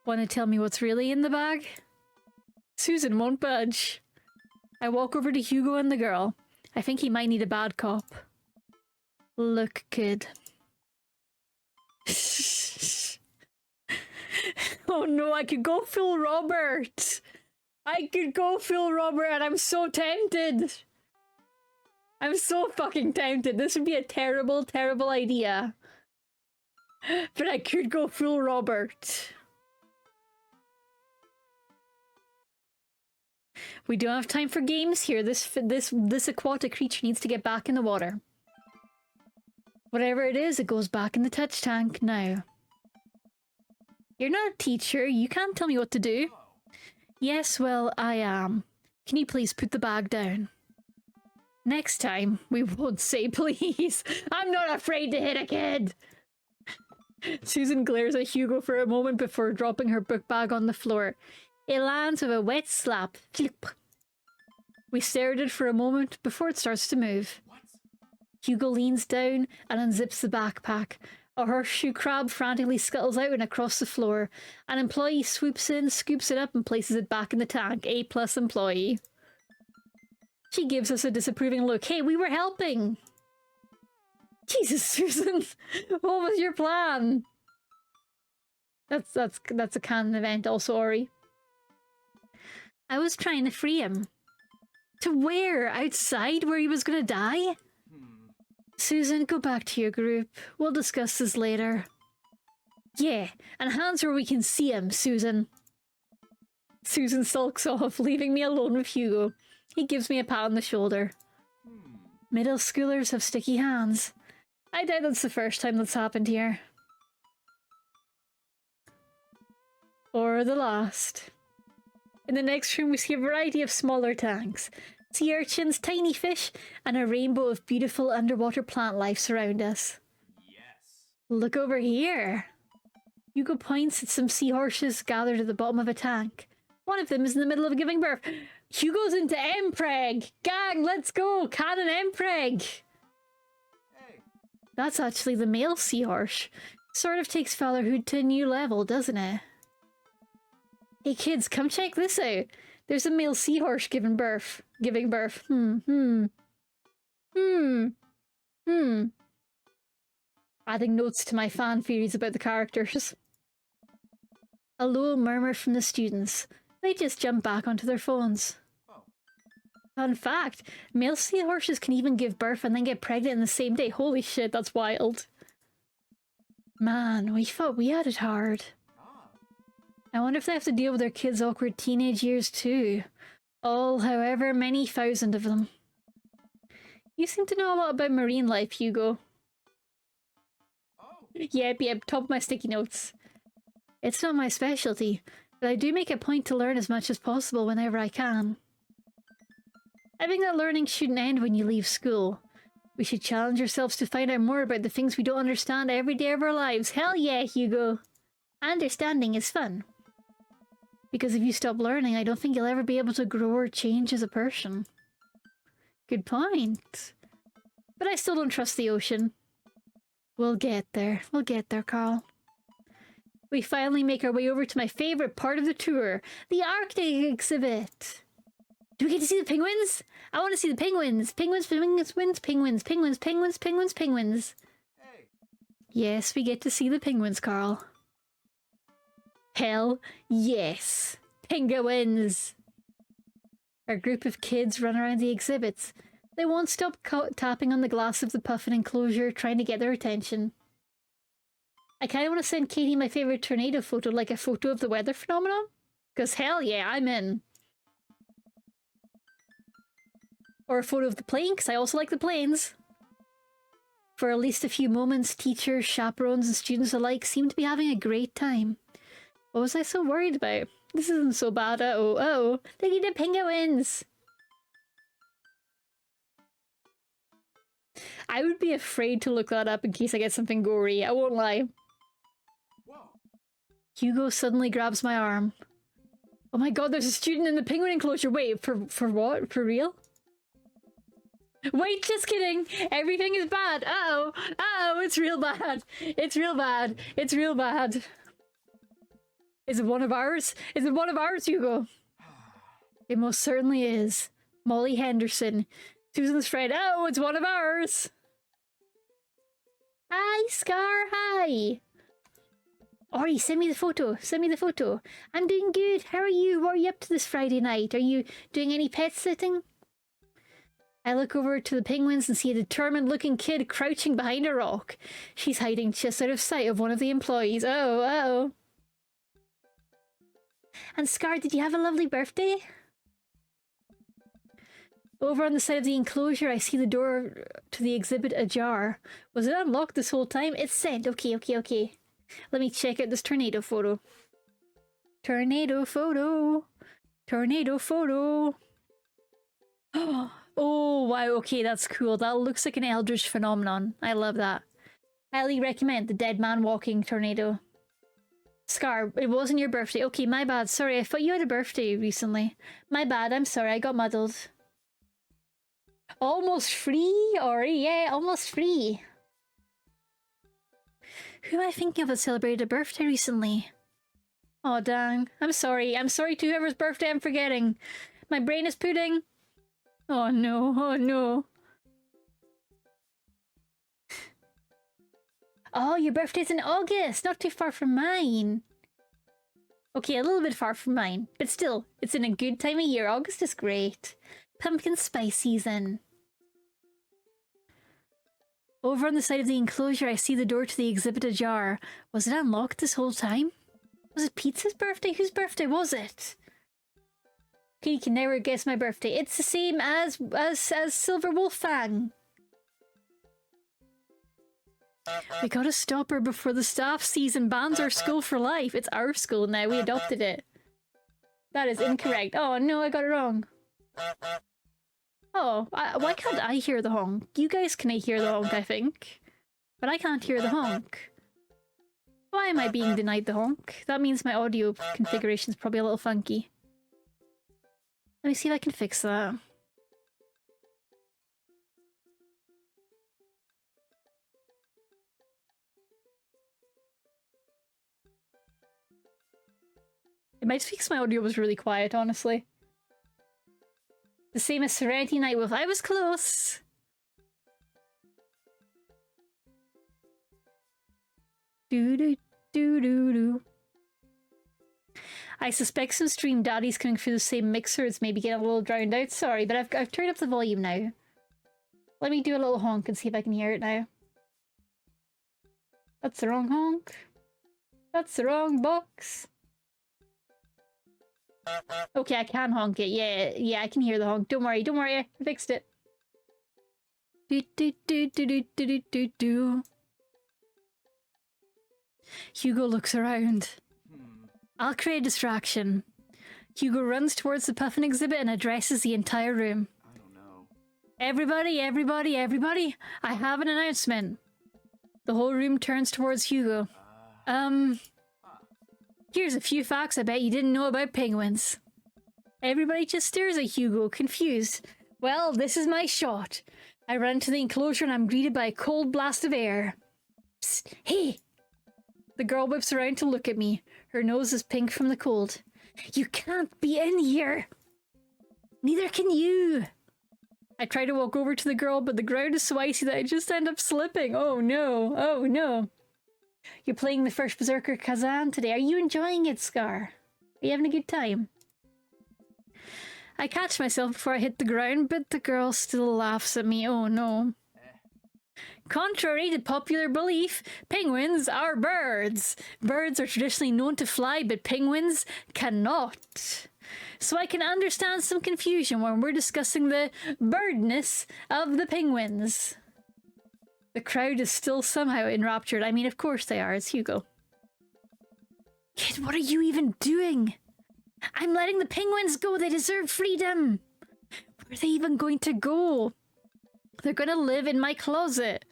Want to tell me what's really in the bag? Susan won't budge. I walk over to Hugo and the girl. I think he might need a bad cop. Look, kid. Oh no, I could go full Robert! I could go full Robert and I'm so tempted! I'm so fucking tempted. This would be a terrible, terrible idea. But I could go full Robert. We don't have time for games here. This aquatic creature needs to get back in the water. Whatever it is, it goes back in the touch tank now. You're not a teacher. You can't tell me what to do. Yes, well, I am. Can you please put the bag down? Next time, we won't say please. I'm not afraid to hit a kid. Susan glares at Hugo for a moment before dropping her book bag on the floor. It lands with a wet slap. Flip. We stare at it for a moment before it starts to move. What? Hugo leans down and unzips the backpack. A horseshoe crab frantically scuttles out and across the floor. An employee swoops in, scoops it up and places it back in the tank. A+ employee. She gives us a disapproving look. Hey, we were helping! Jesus, Susan! What was your plan? That's a canon event also, Ori. I was trying to free him. To where? Outside where he was gonna die? Susan, go back to your group. We'll discuss this later. Yeah, and hands where we can see him, Susan. Susan sulks off, leaving me alone with Hugo. He gives me a pat on the shoulder. Middle schoolers have sticky hands. I doubt that's the first time that's happened here. Or the last. In the next room we see a variety of smaller tanks. Sea urchins, tiny fish, and a rainbow of beautiful underwater plant life surround us. Yes. Look over here. Hugo points at some seahorses gathered at the bottom of a tank. One of them is in the middle of giving birth. Hugo's into Mpreg! Gang, let's go! Cannon Mpreg! Hey. That's actually the male seahorse. Sort of takes fatherhood to a new level, doesn't it? Hey kids, come check this out. There's a male seahorse giving birth. Adding notes to my fan theories about the characters. A low murmur from the students. They just jump back onto their phones. Oh. Fun fact, male seahorses can even give birth and then get pregnant in the same day. Holy shit, that's wild. Man, we thought we had it hard. I wonder if they have to deal with their kids' awkward teenage years too. All, however many thousand of them. You seem to know a lot about marine life, Hugo. Oh. Yep, top of my sticky notes. It's not my specialty, but I do make a point to learn as much as possible whenever I can. I think that learning shouldn't end when you leave school. We should challenge ourselves to find out more about the things we don't understand every day of our lives. Hell yeah, Hugo! Understanding is fun. Because if you stop learning, I don't think you'll ever be able to grow or change as a person. Good point. But I still don't trust the ocean. We'll get there. We'll get there, Carl. We finally make our way over to my favourite part of the tour, the Arctic exhibit. Do we get to see the penguins? I want to see the penguins. Penguins, penguins, penguins, penguins, penguins, penguins, penguins, penguins. Hey. Yes, we get to see the penguins, Carl. Hell yes. Penguins. Our group of kids run around the exhibits. They won't stop tapping on the glass of the puffin enclosure, trying to get their attention. I kind of want to send Katie my favourite tornado photo, like a photo of the weather phenomenon. Because hell yeah, I'm in. Or a photo of the plane, because I also like the planes. For at least a few moments, teachers, chaperones and students alike seem to be having a great time. What was I so worried about? This isn't so bad. Uh-oh. They need the penguins! I would be afraid to look that up in case I get something gory. I won't lie. Whoa. Hugo suddenly grabs my arm. Oh my god, there's a student in the penguin enclosure. Wait, for what? For real? Wait, just kidding. Everything is bad. Uh-oh. Uh-oh, it's real bad. It's real bad. It's real bad. Is it one of ours? Is it one of ours, Hugo? It most certainly is. Molly Henderson. Susan's friend. Oh, it's one of ours. Hi, Scar. Hi. Ori, send me the photo. Send me the photo. I'm doing good. How are you? What are you up to this Friday night? Are you doing any pet sitting? I look over to the penguins and see a determined-looking kid crouching behind a rock. She's hiding just out of sight of one of the employees. Oh, uh-oh. And Scar, did you have a lovely birthday? Over on the side of the enclosure, I see the door to the exhibit ajar. Was it unlocked this whole time? It's sent. Okay, okay, okay. Let me check out this tornado photo. Tornado photo. Tornado photo. Oh, wow. Okay, that's cool. That looks like an eldritch phenomenon. I love that. Highly recommend the dead man walking tornado. Scar, it wasn't your birthday. Okay, my bad. Sorry, I thought you had a birthday recently. My bad. I'm sorry. I got muddled. Almost free? Or yeah, almost free. Who am I thinking of that celebrated a birthday recently? Oh, dang. I'm sorry. I'm sorry to whoever's birthday I'm forgetting. My brain is pudding. Oh, no. Oh, no. Oh, your birthday's in August. Not too far from mine. Okay, a little bit far from mine. But still, it's in a good time of year. August is great. Pumpkin spice season. Over on the side of the enclosure, I see the door to the exhibit ajar. Was it unlocked this whole time? Was it Pizza's birthday? Whose birthday was it? Okay, you can never guess my birthday. It's the same as Silver Wolffang. We gotta stop her before the staff sees and bans our school for life. It's our school now. We adopted it. That is incorrect. Oh no, I got it wrong. Oh, why can't I hear the honk? You guys can hear the honk, I think. But I can't hear the honk. Why am I being denied the honk? That means my audio configuration is probably a little funky. Let me see if I can fix that. It might fix my audio was really quiet, honestly. The same as Serenity Night Wolf. I was close! Do-do-do-do-do. I suspect some stream daddy's coming through the same mixer. It's maybe getting a little drowned out. Sorry, but I've turned up the volume now. Let me do a little honk and see if I can hear it now. That's the wrong honk. That's the wrong box. Okay, I can honk it. Yeah, I can hear the honk. Don't worry, I fixed it. Do. Hugo looks around. I'll create a distraction. Hugo runs towards the puffin exhibit and addresses the entire room. I don't know. Everybody, I have an announcement. The whole room turns towards Hugo. Here's a few facts I bet you didn't know about penguins. Everybody just stares at Hugo, confused. Well, this is my shot. I run to the enclosure and I'm greeted by a cold blast of air. Psst, hey! The girl whips around to look at me. Her nose is pink from the cold. You can't be in here! Neither can you! I try to walk over to the girl, but the ground is so icy that I just end up slipping. Oh no, oh no. You're playing the first Berserker Kazan today. Are you enjoying it, Scar? Are you having a good time? I catch myself before I hit the ground, but the girl still laughs at me. Oh no. Contrary to popular belief, penguins are birds. Birds are traditionally known to fly, but penguins cannot. So I can understand some confusion when we're discussing the birdness of the penguins. The crowd is still somehow enraptured. I mean, of course they are. It's Hugo. Kid, what are you even doing? I'm letting the penguins go. They deserve freedom. Where are they even going to go? They're going to live in my closet.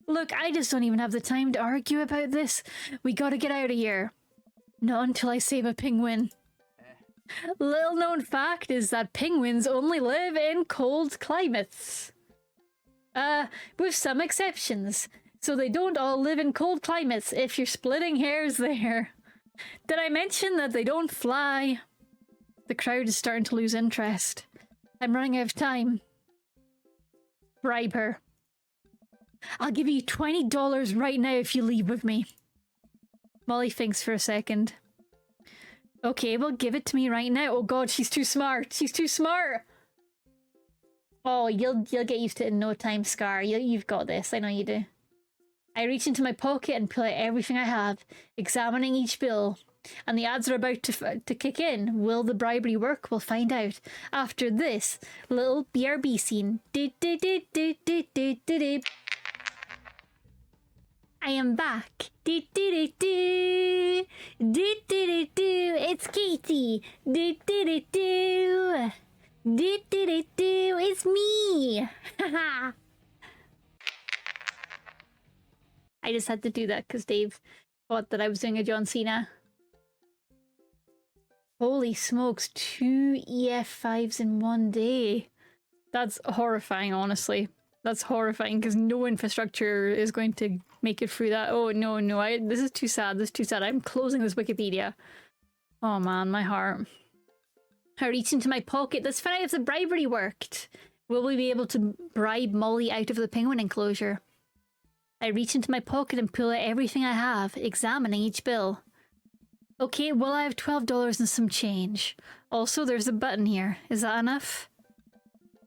Look, I just don't even have the time to argue about this. We gotta get out of here. Not until I save a penguin. Little known fact is that penguins only live in cold climates. With some exceptions. So they don't all live in cold climates, if you're splitting hairs there. Did I mention that they don't fly? The crowd is starting to lose interest. I'm running out of time. Bribe her. I'll give you $20 right now if you leave with me. Molly thinks for a second. Okay, well, give it to me right now. Oh god, she's too smart. She's too smart. Oh, you'll get used to it in no time, Scar. You've got this. I know you do. I reach into my pocket and pull out everything I have, examining each bill. And the ads are about to kick in. Will the bribery work? We'll find out after this little BRB scene. I am back. It's Katie. It's me. I just had to do that because Dave thought that I was doing a John Cena. Holy smokes, 2 EF5s in one day. That's horrifying, honestly. That's horrifying because no infrastructure is going to make it through that. Oh, no, this is too sad. This is too sad. I'm closing this Wikipedia. Oh man, my heart. I reach into my pocket. Let's find out if the bribery worked. Will we be able to bribe Molly out of the penguin enclosure? I reach into my pocket and pull out everything I have, examining each bill. Okay, well, I have $12 and some change. Also, there's a button here. Is that enough?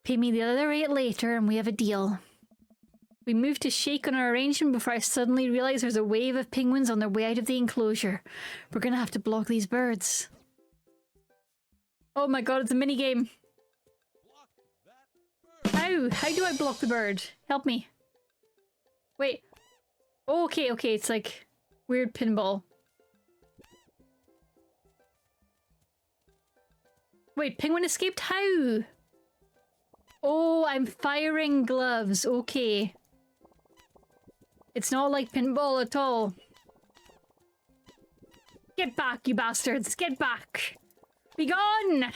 Pay me the other rate later and we have a deal. We move to shake on our arrangement before I suddenly realize there's a wave of penguins on their way out of the enclosure. We're gonna have to block these birds. Oh my god, it's a minigame. How? How do I block the bird? Help me. Wait. Okay, it's like weird pinball. Wait, penguin escaped? How? Oh, I'm firing gloves. Okay. It's not like pinball at all. Get back, you bastards. Get back. Be gone!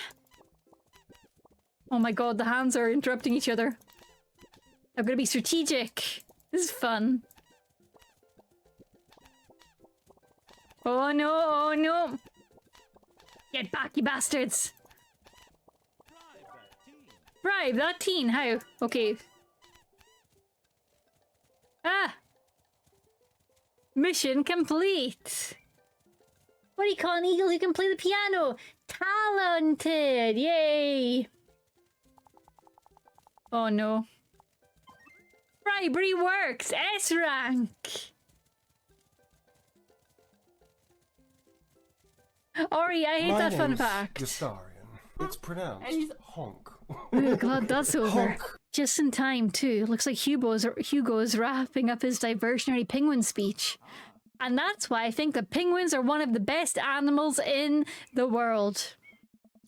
Oh my god, the hands are interrupting each other. I'm gonna be strategic. This is fun. Oh no, oh no! Get back, you bastards! Bribe that teen, how? Okay. Ah! Mission complete! What do you call an eagle who can play the piano? Talented! Yay! Oh no. Bribery works! S rank! Ori, I hate that fun fact. Gustarian. It's pronounced honk. Oh, glad that's over. Honk. Just in time, too. Looks like Hugo is wrapping up his diversionary penguin speech. And that's why I think that penguins are one of the best animals in the world.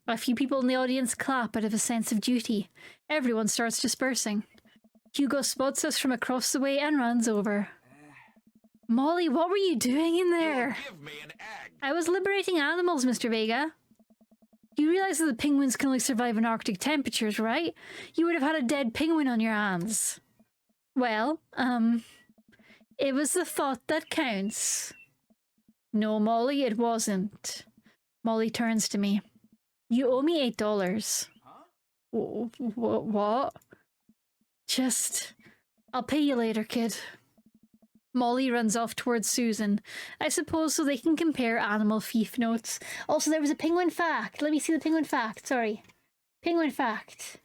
A few people in the audience clap out of a sense of duty. Everyone starts dispersing. Hugo spots us from across the way and runs over. Molly, what were you doing in there? Give me an egg. I was liberating animals, Mr. Vega. You realize that the penguins can only survive in Arctic temperatures, right? You would have had a dead penguin on your hands. Well, it was the thought that counts. No, Molly, it wasn't. Molly turns to me. You owe me $8. Huh? What? I'll pay you later, kid. Molly runs off towards Susan. I suppose so they can compare animal thief notes. Also, there was a penguin fact. Let me see the penguin fact. Sorry. Penguin fact.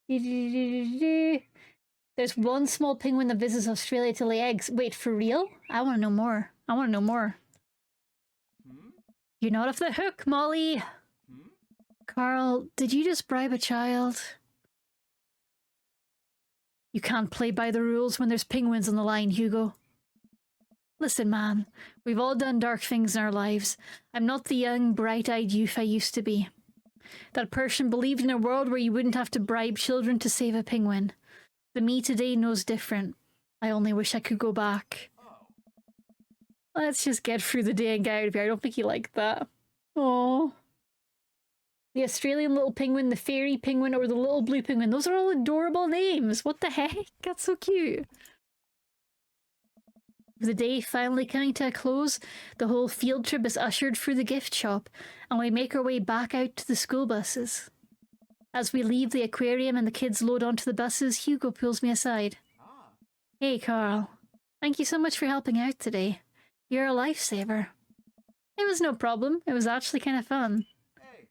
There's one small penguin that visits Australia to lay eggs. Wait, for real? I want to know more. You're not off the hook, Molly. Carl, did you just bribe a child? You can't play by the rules when there's penguins on the line, Hugo. Listen, man, we've all done dark things in our lives. I'm not the young, bright-eyed youth I used to be. That person believed in a world where you wouldn't have to bribe children to save a penguin. The me today knows different. I only wish I could go back. Let's just get through the day and get out of here. I don't think he liked that. Oh. The Australian little penguin, the fairy penguin, or the little blue penguin. Those are all adorable names. What the heck? That's so cute. With the day finally coming to a close, the whole field trip is ushered through the gift shop, and we make our way back out to the school buses. As we leave the aquarium and the kids load onto the buses, Hugo pulls me aside. Ah. Hey, Carl. Thank you so much for helping out today. You're a lifesaver. It was no problem. It was actually kind of fun. Hey.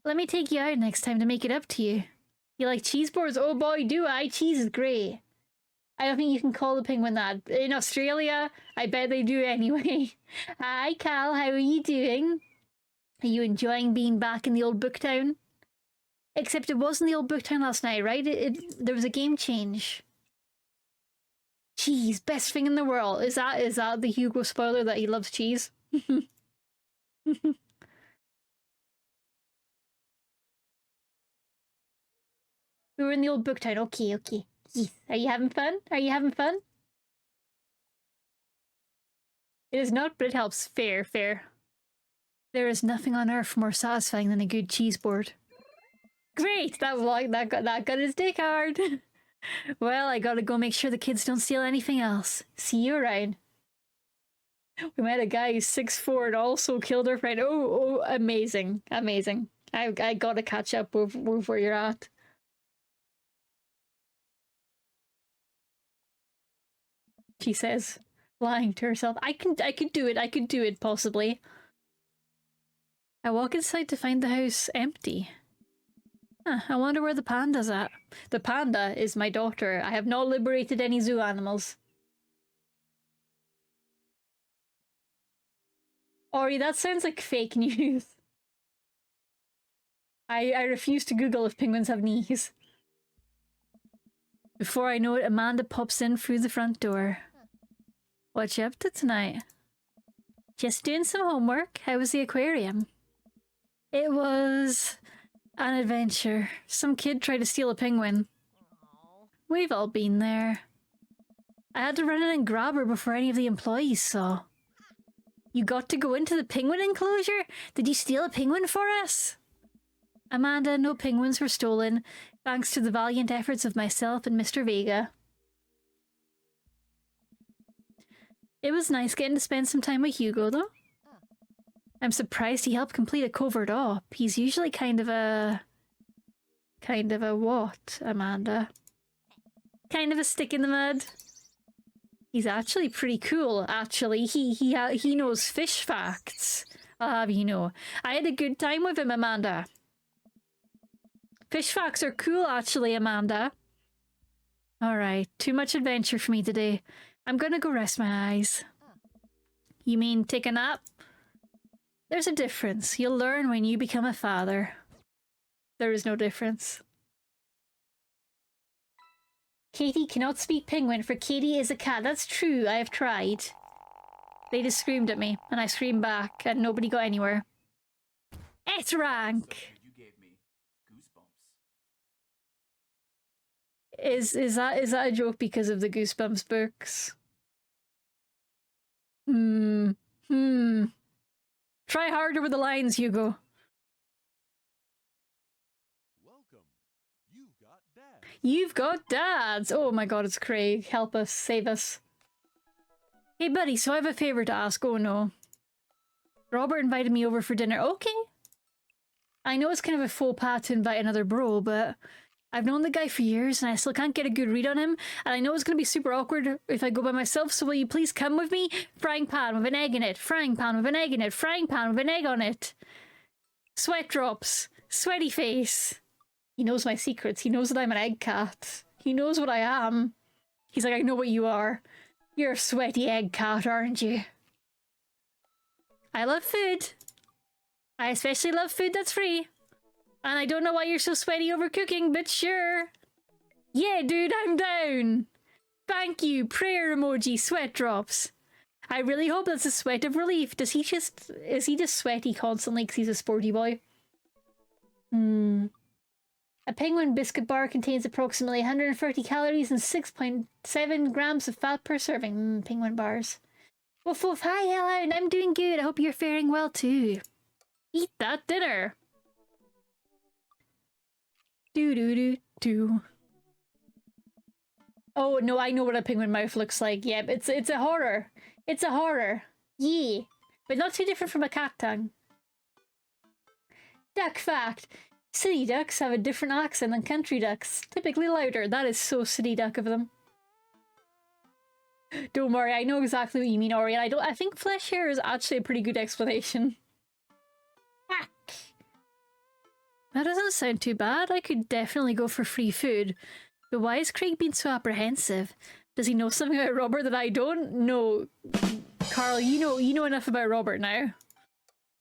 Let me take you out next time to make it up to you. You like cheese boards? Oh boy, do I. Cheese is great. I don't think you can call the penguin that. In Australia, I bet they do anyway. Hi, Cal. How are you doing? Are you enjoying being back in the old Booktown? Except it wasn't the old Booktown last night, right? There was a game change. Cheese, best thing in the world. Is that the Hugo spoiler that he loves cheese? We were in the old Booktown. Okay, okay. Yes. Are you having fun? Are you having fun? It is not, but it helps. Fair, fair. There is nothing on earth more satisfying than a good cheese board. Great! That got his dick hard. Well, I gotta go make sure the kids don't steal anything else. See you around. We met a guy who's 6'4" and also killed our friend. Oh, amazing. Amazing. I gotta catch up with where you're at. She says, lying to herself. I could do it. I could do it, possibly. I walk inside to find the house empty. Huh, I wonder where the panda's at. The panda is my daughter. I have not liberated any zoo animals. Ori, that sounds like fake news. I refuse to Google if penguins have knees. Before I know it, Amanda pops in through the front door. What you up to tonight? Just doing some homework. How was the aquarium? It was an adventure. Some kid tried to steal a penguin. We've all been there. I had to run in and grab her before any of the employees saw. You got to go into the penguin enclosure? Did you steal a penguin for us? Amanda, no penguins were stolen, thanks to the valiant efforts of myself and Mr. Vega. It was nice getting to spend some time with Hugo, though. I'm surprised he helped complete a covert op. He's usually kind of a what, Amanda? Kind of a stick in the mud. He's actually pretty cool, actually. He knows fish facts. I'll have you know. I had a good time with him, Amanda. Fish facts are cool, actually, Amanda. Alright, too much adventure for me today. I'm gonna go rest my eyes. You mean take a nap? There's a difference. You'll learn when you become a father. There is no difference. Katie cannot speak penguin, for Katie is a cat. That's true, I have tried. They just screamed at me, and I screamed back, and nobody got anywhere. S rank! You gave me goosebumps. Is that a joke because of the Goosebumps books? Try harder with the lines, Hugo. Welcome. You've got dads. You've got dads! Oh my god, it's Craig. Help us. Save us. Hey buddy, so I have a favour to ask. Oh no. Robert invited me over for dinner. Okay. I know it's kind of a faux pas to invite another bro, but I've known the guy for years and I still can't get a good read on him, and I know it's going to be super awkward if I go by myself, so will you please come with me? Frying pan with an egg in it. Frying pan with an egg in it. Frying pan with an egg on it. Sweat drops. Sweaty face. He knows my secrets. He knows that I'm an egg cat. He knows what I am. He's like, I know what you are. You're a sweaty egg cat, aren't you? I love food. I especially love food that's free. And I don't know why you're so sweaty over cooking, but sure. Yeah, dude, I'm down. Thank you, prayer emoji, sweat drops. I really hope that's a sweat of relief. Is he just sweaty constantly because he's a sporty boy? A penguin biscuit bar contains approximately 130 calories and 6.7 grams of fat per serving. Penguin bars. Woof woof, hi Helen, I'm doing good. I hope you're faring well too. Eat that dinner. Do do do do. Oh no, I know what a penguin mouth looks like. Yep, it's a horror. It's a horror. Yeah, but not too different from a cat tongue. Duck fact: city ducks have a different accent than country ducks. Typically louder. That is so city duck of them. Don't worry, I know exactly what you mean, Ori. And I think flesh hair is actually a pretty good explanation. Hack. That doesn't sound too bad. I could definitely go for free food. But why is Craig being so apprehensive? Does he know something about Robert that I don't know? Carl, you know enough about Robert now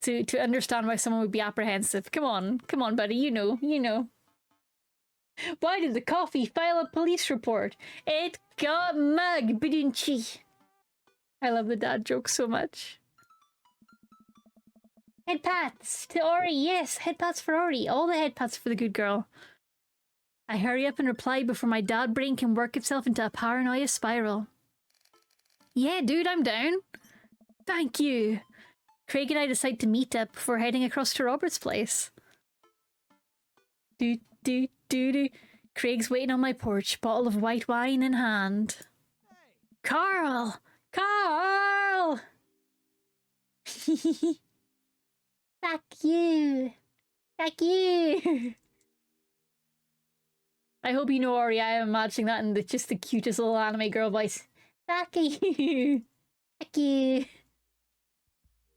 to understand why someone would be apprehensive. Come on, buddy. You know. Why did the coffee file a police report? It got mugged, didn't she? I love the dad joke so much. Head pats to Ori, yes, head pats for Ori. All the head pats for the good girl. I hurry up and reply before my dad brain can work itself into a paranoia spiral. Yeah, dude, I'm down. Thank you. Craig and I decide to meet up before heading across to Robert's place. Do. Craig's waiting on my porch, bottle of white wine in hand. Carl! Fuck you! I hope you know, Ori, I am matching that in just the cutest little anime girl voice. Fuck you! Fuck you!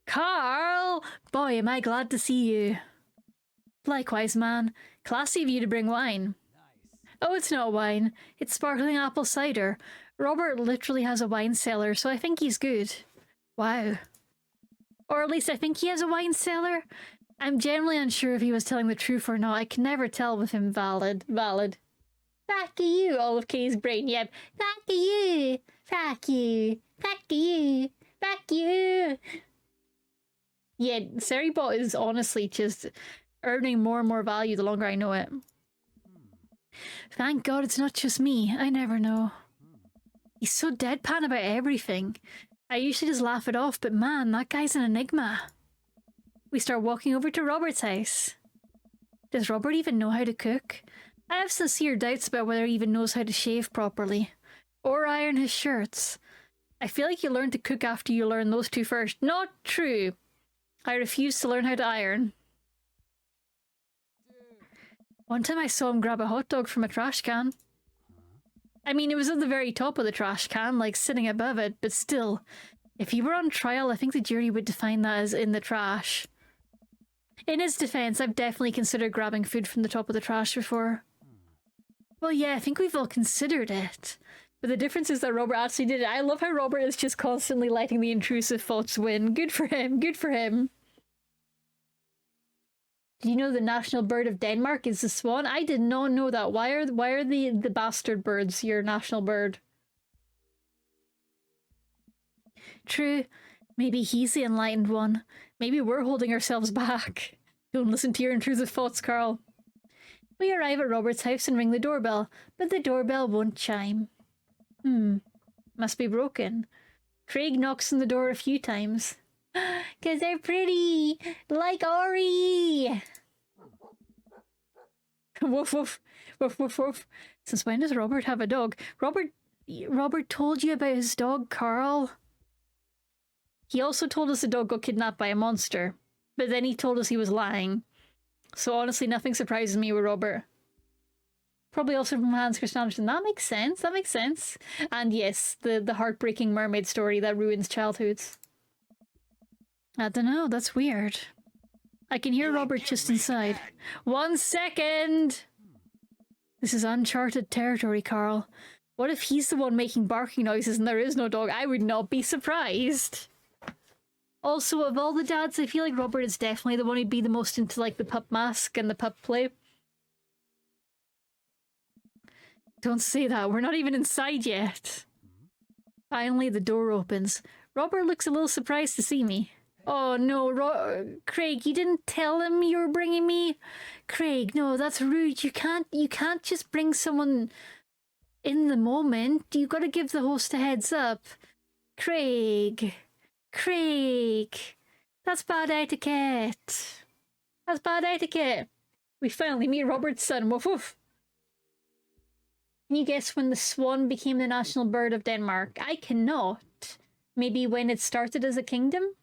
Carl! Boy, am I glad to see you. Likewise, man. Classy of you to bring wine. Nice. Oh, it's not wine. It's sparkling apple cider. Robert literally has a wine cellar, so I think he's good. Wow. Or at least I think he has a wine cellar. I'm generally unsure if he was telling the truth or not. I can never tell with him. Valid. Fuck you, all of Kay's brain. Yep. Fuck you. Yeah, Seribot is honestly just earning more and more value the longer I know it. Thank God it's not just me. I never know. He's so deadpan about everything. I usually just laugh it off, but man, that guy's an enigma. We start walking over to Robert's house. Does Robert even know how to cook? I have sincere doubts about whether he even knows how to shave properly. Or iron his shirts. I feel like you learn to cook after you learn those two first. Not true. I refuse to learn how to iron. One time I saw him grab a hot dog from a trash can. I mean, it was at the very top of the trash can, like sitting above it, but still. If he were on trial, I think the jury would define that as in the trash. In his defense, I've definitely considered grabbing food from the top of the trash before. Well, yeah, I think we've all considered it. But the difference is that Robert actually did it. I love how Robert is just constantly letting the intrusive thoughts win. Good for him, good for him. Do you know the national bird of Denmark is the swan? I did not know that. Why are the bastard birds your national bird? True. Maybe he's the enlightened one. Maybe we're holding ourselves back. Don't listen to your intrusive thoughts, Carl. We arrive at Robert's house and ring the doorbell, but the doorbell won't chime. Must be broken. Craig knocks on the door a few times. 'Cause they're pretty! Like Ori! Woof woof. Woof woof woof. Since when does Robert have a dog? Robert told you about his dog, Carl. He also told us the dog got kidnapped by a monster. But then he told us he was lying. So honestly, nothing surprises me with Robert. Probably also from Hans Christian Andersen. That makes sense. And yes, the heartbreaking mermaid story that ruins childhoods. I don't know, that's weird. I can hear Robert just inside. 1 second! This is uncharted territory, Carl. What if he's the one making barking noises and there is no dog? I would not be surprised. Also, of all the dads, I feel like Robert is definitely the one who'd be the most into like the pup mask and the pup play. Don't say that, we're not even inside yet. Finally, the door opens. Robert looks a little surprised to see me. Oh no, Craig, you didn't tell him you were bringing me? Craig, no, that's rude. You can't just bring someone in the moment. You gotta give the host a heads up. Craig, that's bad etiquette. We finally meet Robert's son. Woof woof. Can you guess when the swan became the national bird of Denmark? I cannot. Maybe when it started as a kingdom?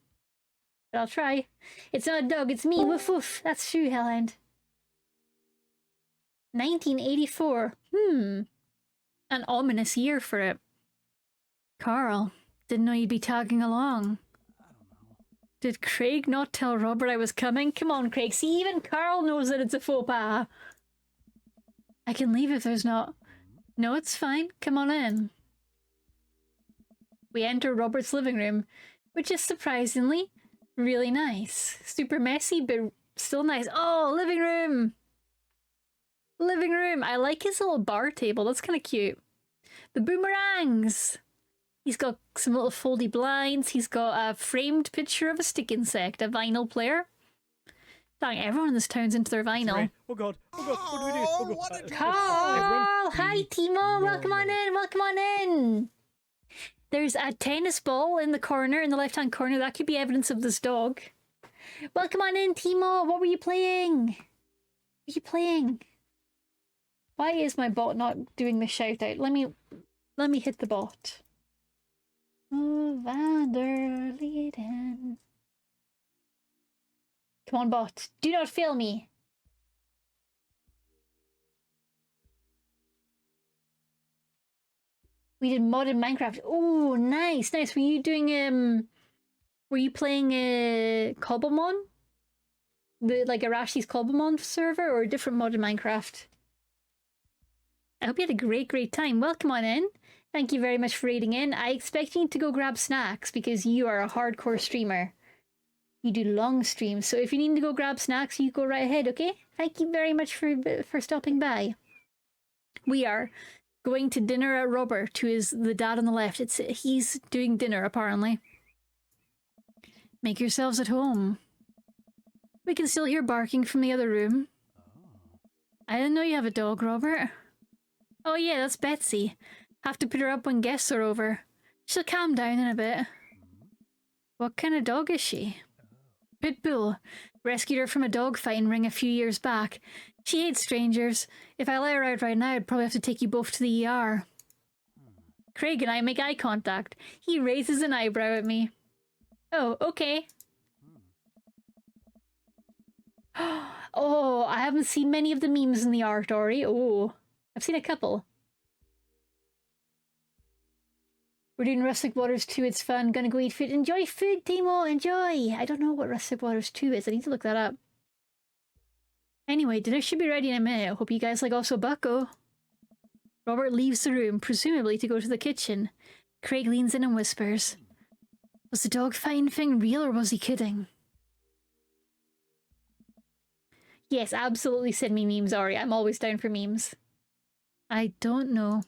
But I'll try. It's not a dog, it's me. Woof woof. That's true, Hellhound. 1984. An ominous year for it. Carl, didn't know you'd be tagging along. Did Craig not tell Robert I was coming? Come on, Craig. See, even Carl knows that it's a faux pas. I can leave if there's not... No, it's fine. Come on in. We enter Robert's living room, which is surprisingly really nice. Super messy, but still nice. Oh, living room! Living room! I like his little bar table. That's kind of cute. The boomerangs! He's got some little foldy blinds. He's got a framed picture of a stick insect, a vinyl player. Dang, everyone in this town's into their vinyl. Oh god, what do we do? Oh god. Carl! Hi, Timo! Welcome on in, welcome on in! There's a tennis ball in the corner, in the left-hand corner. That could be evidence of this dog. Welcome on in, Timo! What were you playing? What were you playing? Why is my bot not doing the shout-out? Let me hit the bot. Oh, Vander Leighton. Come on, bot. Do not fail me. We did modded Minecraft. Oh, nice, nice. Were you doing were you playing Cobblemon? Like Arashi's Cobblemon server or a different modded Minecraft? I hope you had a great time. Welcome on in. Thank you very much for raiding in. I expect you to go grab snacks because you are a hardcore streamer. You do long streams, so if you need to go grab snacks, you go right ahead, okay? Thank you very much for stopping by. We are going to dinner at Robert, who is the dad on the left. He's doing dinner, apparently. Make yourselves at home. We can still hear barking from the other room. I didn't know you have a dog, Robert. Oh yeah, that's Betsy. Have to put her up when guests are over. She'll calm down in a bit. What kind of dog is she? Pitbull. Rescued her from a dog fighting ring a few years back. She hates strangers. If I let her out right now, I'd probably have to take you both to the ER. Craig and I make eye contact. He raises an eyebrow at me. Oh, okay. Oh, I haven't seen many of the memes in the art, Ori. Oh, I've seen a couple. We're doing Rustic Waters 2, it's fun. Gonna go eat food. Enjoy food, Timo, enjoy! I don't know what Rustic Waters 2 is, I need to look that up. Anyway, dinner should be ready in a minute. Hope you guys like also Bucko. Robert leaves the room, presumably to go to the kitchen. Craig leans in and whispers, was the dog fighting thing real or was he kidding? Yes, absolutely send me memes, Ari. I'm always down for memes. I don't know.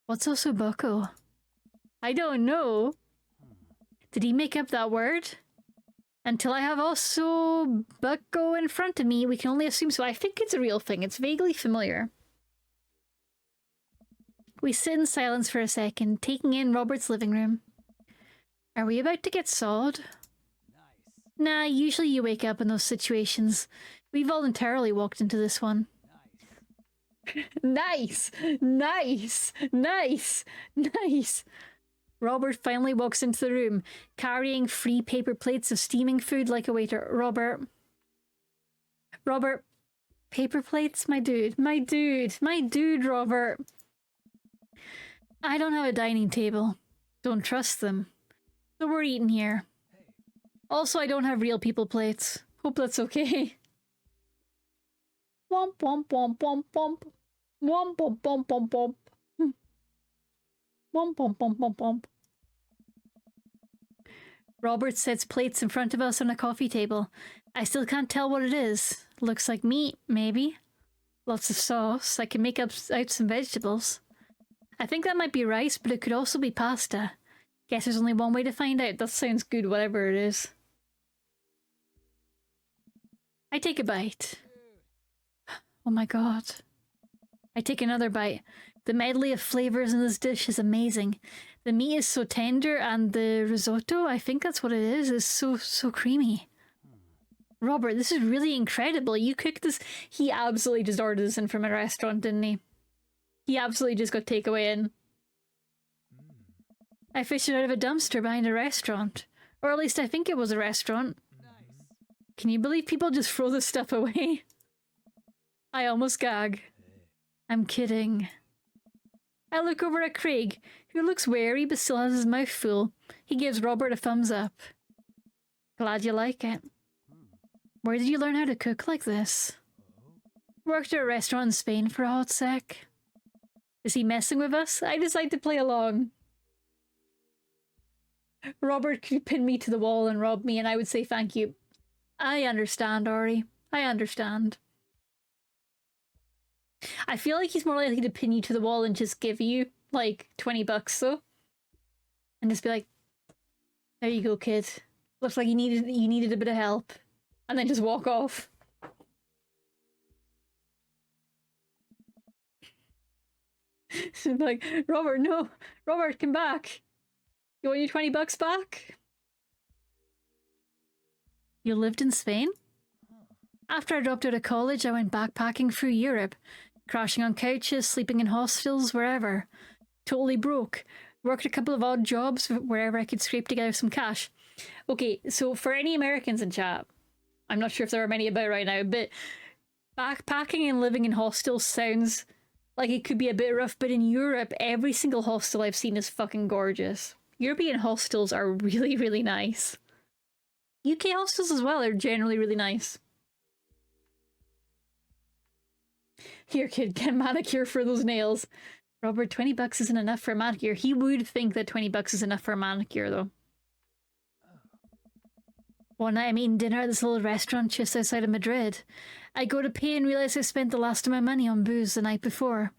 What's also Bucko? I don't know. Did he make up that word? Until I have also Bucko in front of me, we can only assume so. I think it's a real thing. It's vaguely familiar. We sit in silence for a second, taking in Robert's living room. Are we about to get sawed? Nice. Nah, usually you wake up in those situations. We voluntarily walked into this one. Nice! Nice! Nice! Nice! Robert finally walks into the room, carrying 3 paper plates of steaming food like a waiter. Robert, paper plates? My dude, Robert. I don't have a dining table. Don't trust them. So we're eating here. Also, I don't have real people plates. Hope that's okay. Womp womp womp womp womp. Womp womp womp womp womp. Womp womp womp womp womp. Robert sets plates in front of us on a coffee table. I still can't tell what it is. Looks like meat, maybe. Lots of sauce. I can make out some vegetables. I think that might be rice, but it could also be pasta. Guess there's only one way to find out. That sounds good, whatever it is. I take a bite. Oh my god. I take another bite. The medley of flavors in this dish is amazing. The meat is so tender and the risotto, I think that's what it is so creamy. Robert, this is really incredible. You cooked this. He absolutely just ordered this in from a restaurant, didn't he? He absolutely just got takeaway in. I fished it out of a dumpster behind a restaurant. Or at least I think it was a restaurant. Can you believe people just throw this stuff away? I almost gag. I'm kidding. I look over at Craig, who looks wary but still has his mouth full. He gives Robert a thumbs up. Glad you like it. Where did you learn how to cook like this? Worked at a restaurant in Spain for a hot sec. Is he messing with us? I decide to play along. Robert could pin me to the wall and rob me, and I would say thank you. I understand, Ori. I understand. I feel like he's more likely to pin you to the wall and just give you, like, $20 though. And just be like, there you go, kid. Looks like you needed a bit of help. And then just walk off. Like, Robert, no. Robert, come back. You want your $20 back? You lived in Spain? After I dropped out of college, I went backpacking through Europe, crashing on couches, sleeping in hostels, wherever. Totally broke. Worked a couple of odd jobs wherever I could scrape together some cash. Okay, so for any Americans in chat, I'm not sure if there are many about right now, but backpacking and living in hostels sounds like it could be a bit rough, but in Europe, every single hostel I've seen is fucking gorgeous. European hostels are really, really nice. UK hostels as well are generally really nice. Here, kid, get a manicure for those nails. Robert, $20 isn't enough for a manicure. He would think that $20 is enough for a manicure, though. One night I'm eating dinner at this little restaurant just outside of Madrid. I go to pay and realise I spent the last of my money on booze the night before.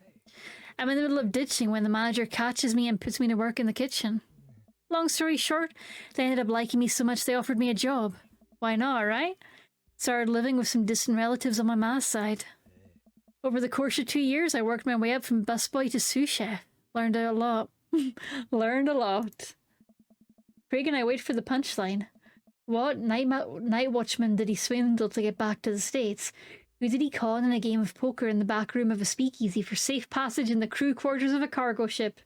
I'm in the middle of ditching when the manager catches me and puts me to work in the kitchen. Long story short, they ended up liking me so much they offered me a job. Why not, right? Started living with some distant relatives on my ma's side. Over the course of 2 years, I worked my way up from busboy to sous chef. Learned a lot. Learned a lot. Craig and I wait for the punchline. What night watchman did he swindle to get back to the States? Who did he con in a game of poker in the back room of a speakeasy for safe passage in the crew quarters of a cargo ship?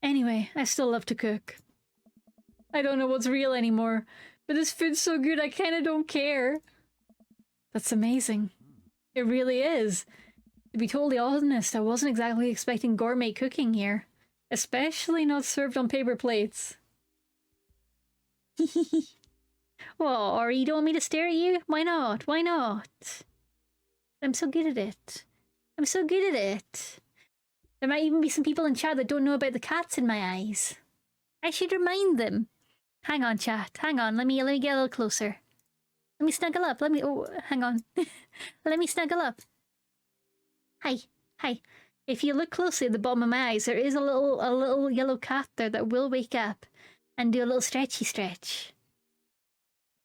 Anyway, I still love to cook. I don't know what's real anymore, but this food's so good I kinda don't care. That's amazing. It really is. To be totally honest, I wasn't exactly expecting gourmet cooking here. Especially not served on paper plates. Well, or you don't want me to stare at you? Why not? Why not? I'm so good at it. I'm so good at it. There might even be some people in chat that don't know about the cats in my eyes. I should remind them. Hang on, chat. Hang on. Let me get a little closer. Let me snuggle up. Oh, hang on. Let me snuggle up. Hi. Hi. If you look closely at the bottom of my eyes, there is a little yellow cat there that will wake up and do a little stretchy stretch.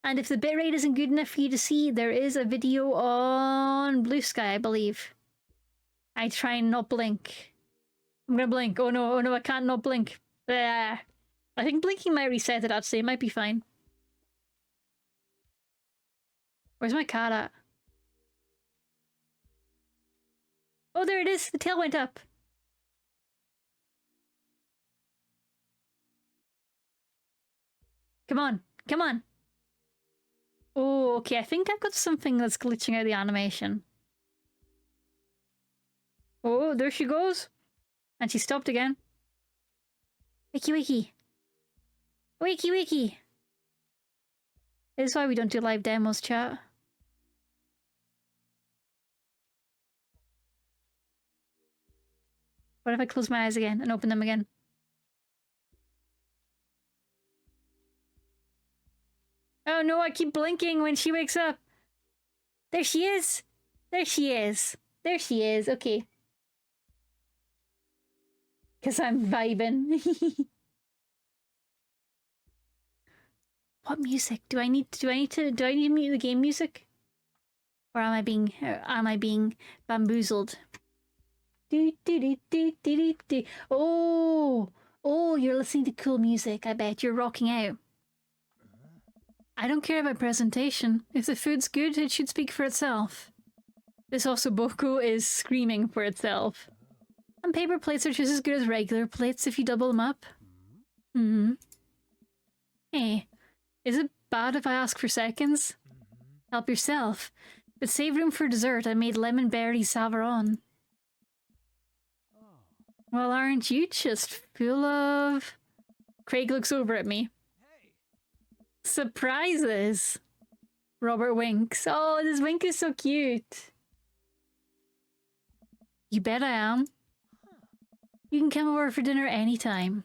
And if the bitrate isn't good enough for you to see, there is a video on Blue Sky, I believe. I try and not blink. I'm gonna blink. Oh no, I can't not blink. Blah. I think blinking might reset it, actually. It might be fine. Where's my cat at? Oh, there it is. The tail went up. Come on. Come on. Oh, okay. I think I've got something that's glitching out the animation. Oh, there she goes. And she stopped again. Wiki wiki. Wiki wiki. This is why we don't do live demos, chat. What if I close my eyes again and open them again? Oh no, I keep blinking when she wakes up. There she is. There she is. There she is. Okay. Because I'm vibing. What music? Do I need to mute the game music? Or am I being bamboozled? Do do do do do do do. Oh, you're listening to cool music. I bet you're rocking out. I don't care about presentation. If the food's good, it should speak for itself. This ossobuco is screaming for itself. And paper plates are just as good as regular plates if you double them up. Hey, is it bad if I ask for seconds? Help yourself. But save room for dessert. I made lemon berry savaron. Well, aren't you just full of... Craig looks over at me. Surprises! Robert winks. Oh, this wink is so cute. You bet I am. You can come over for dinner anytime.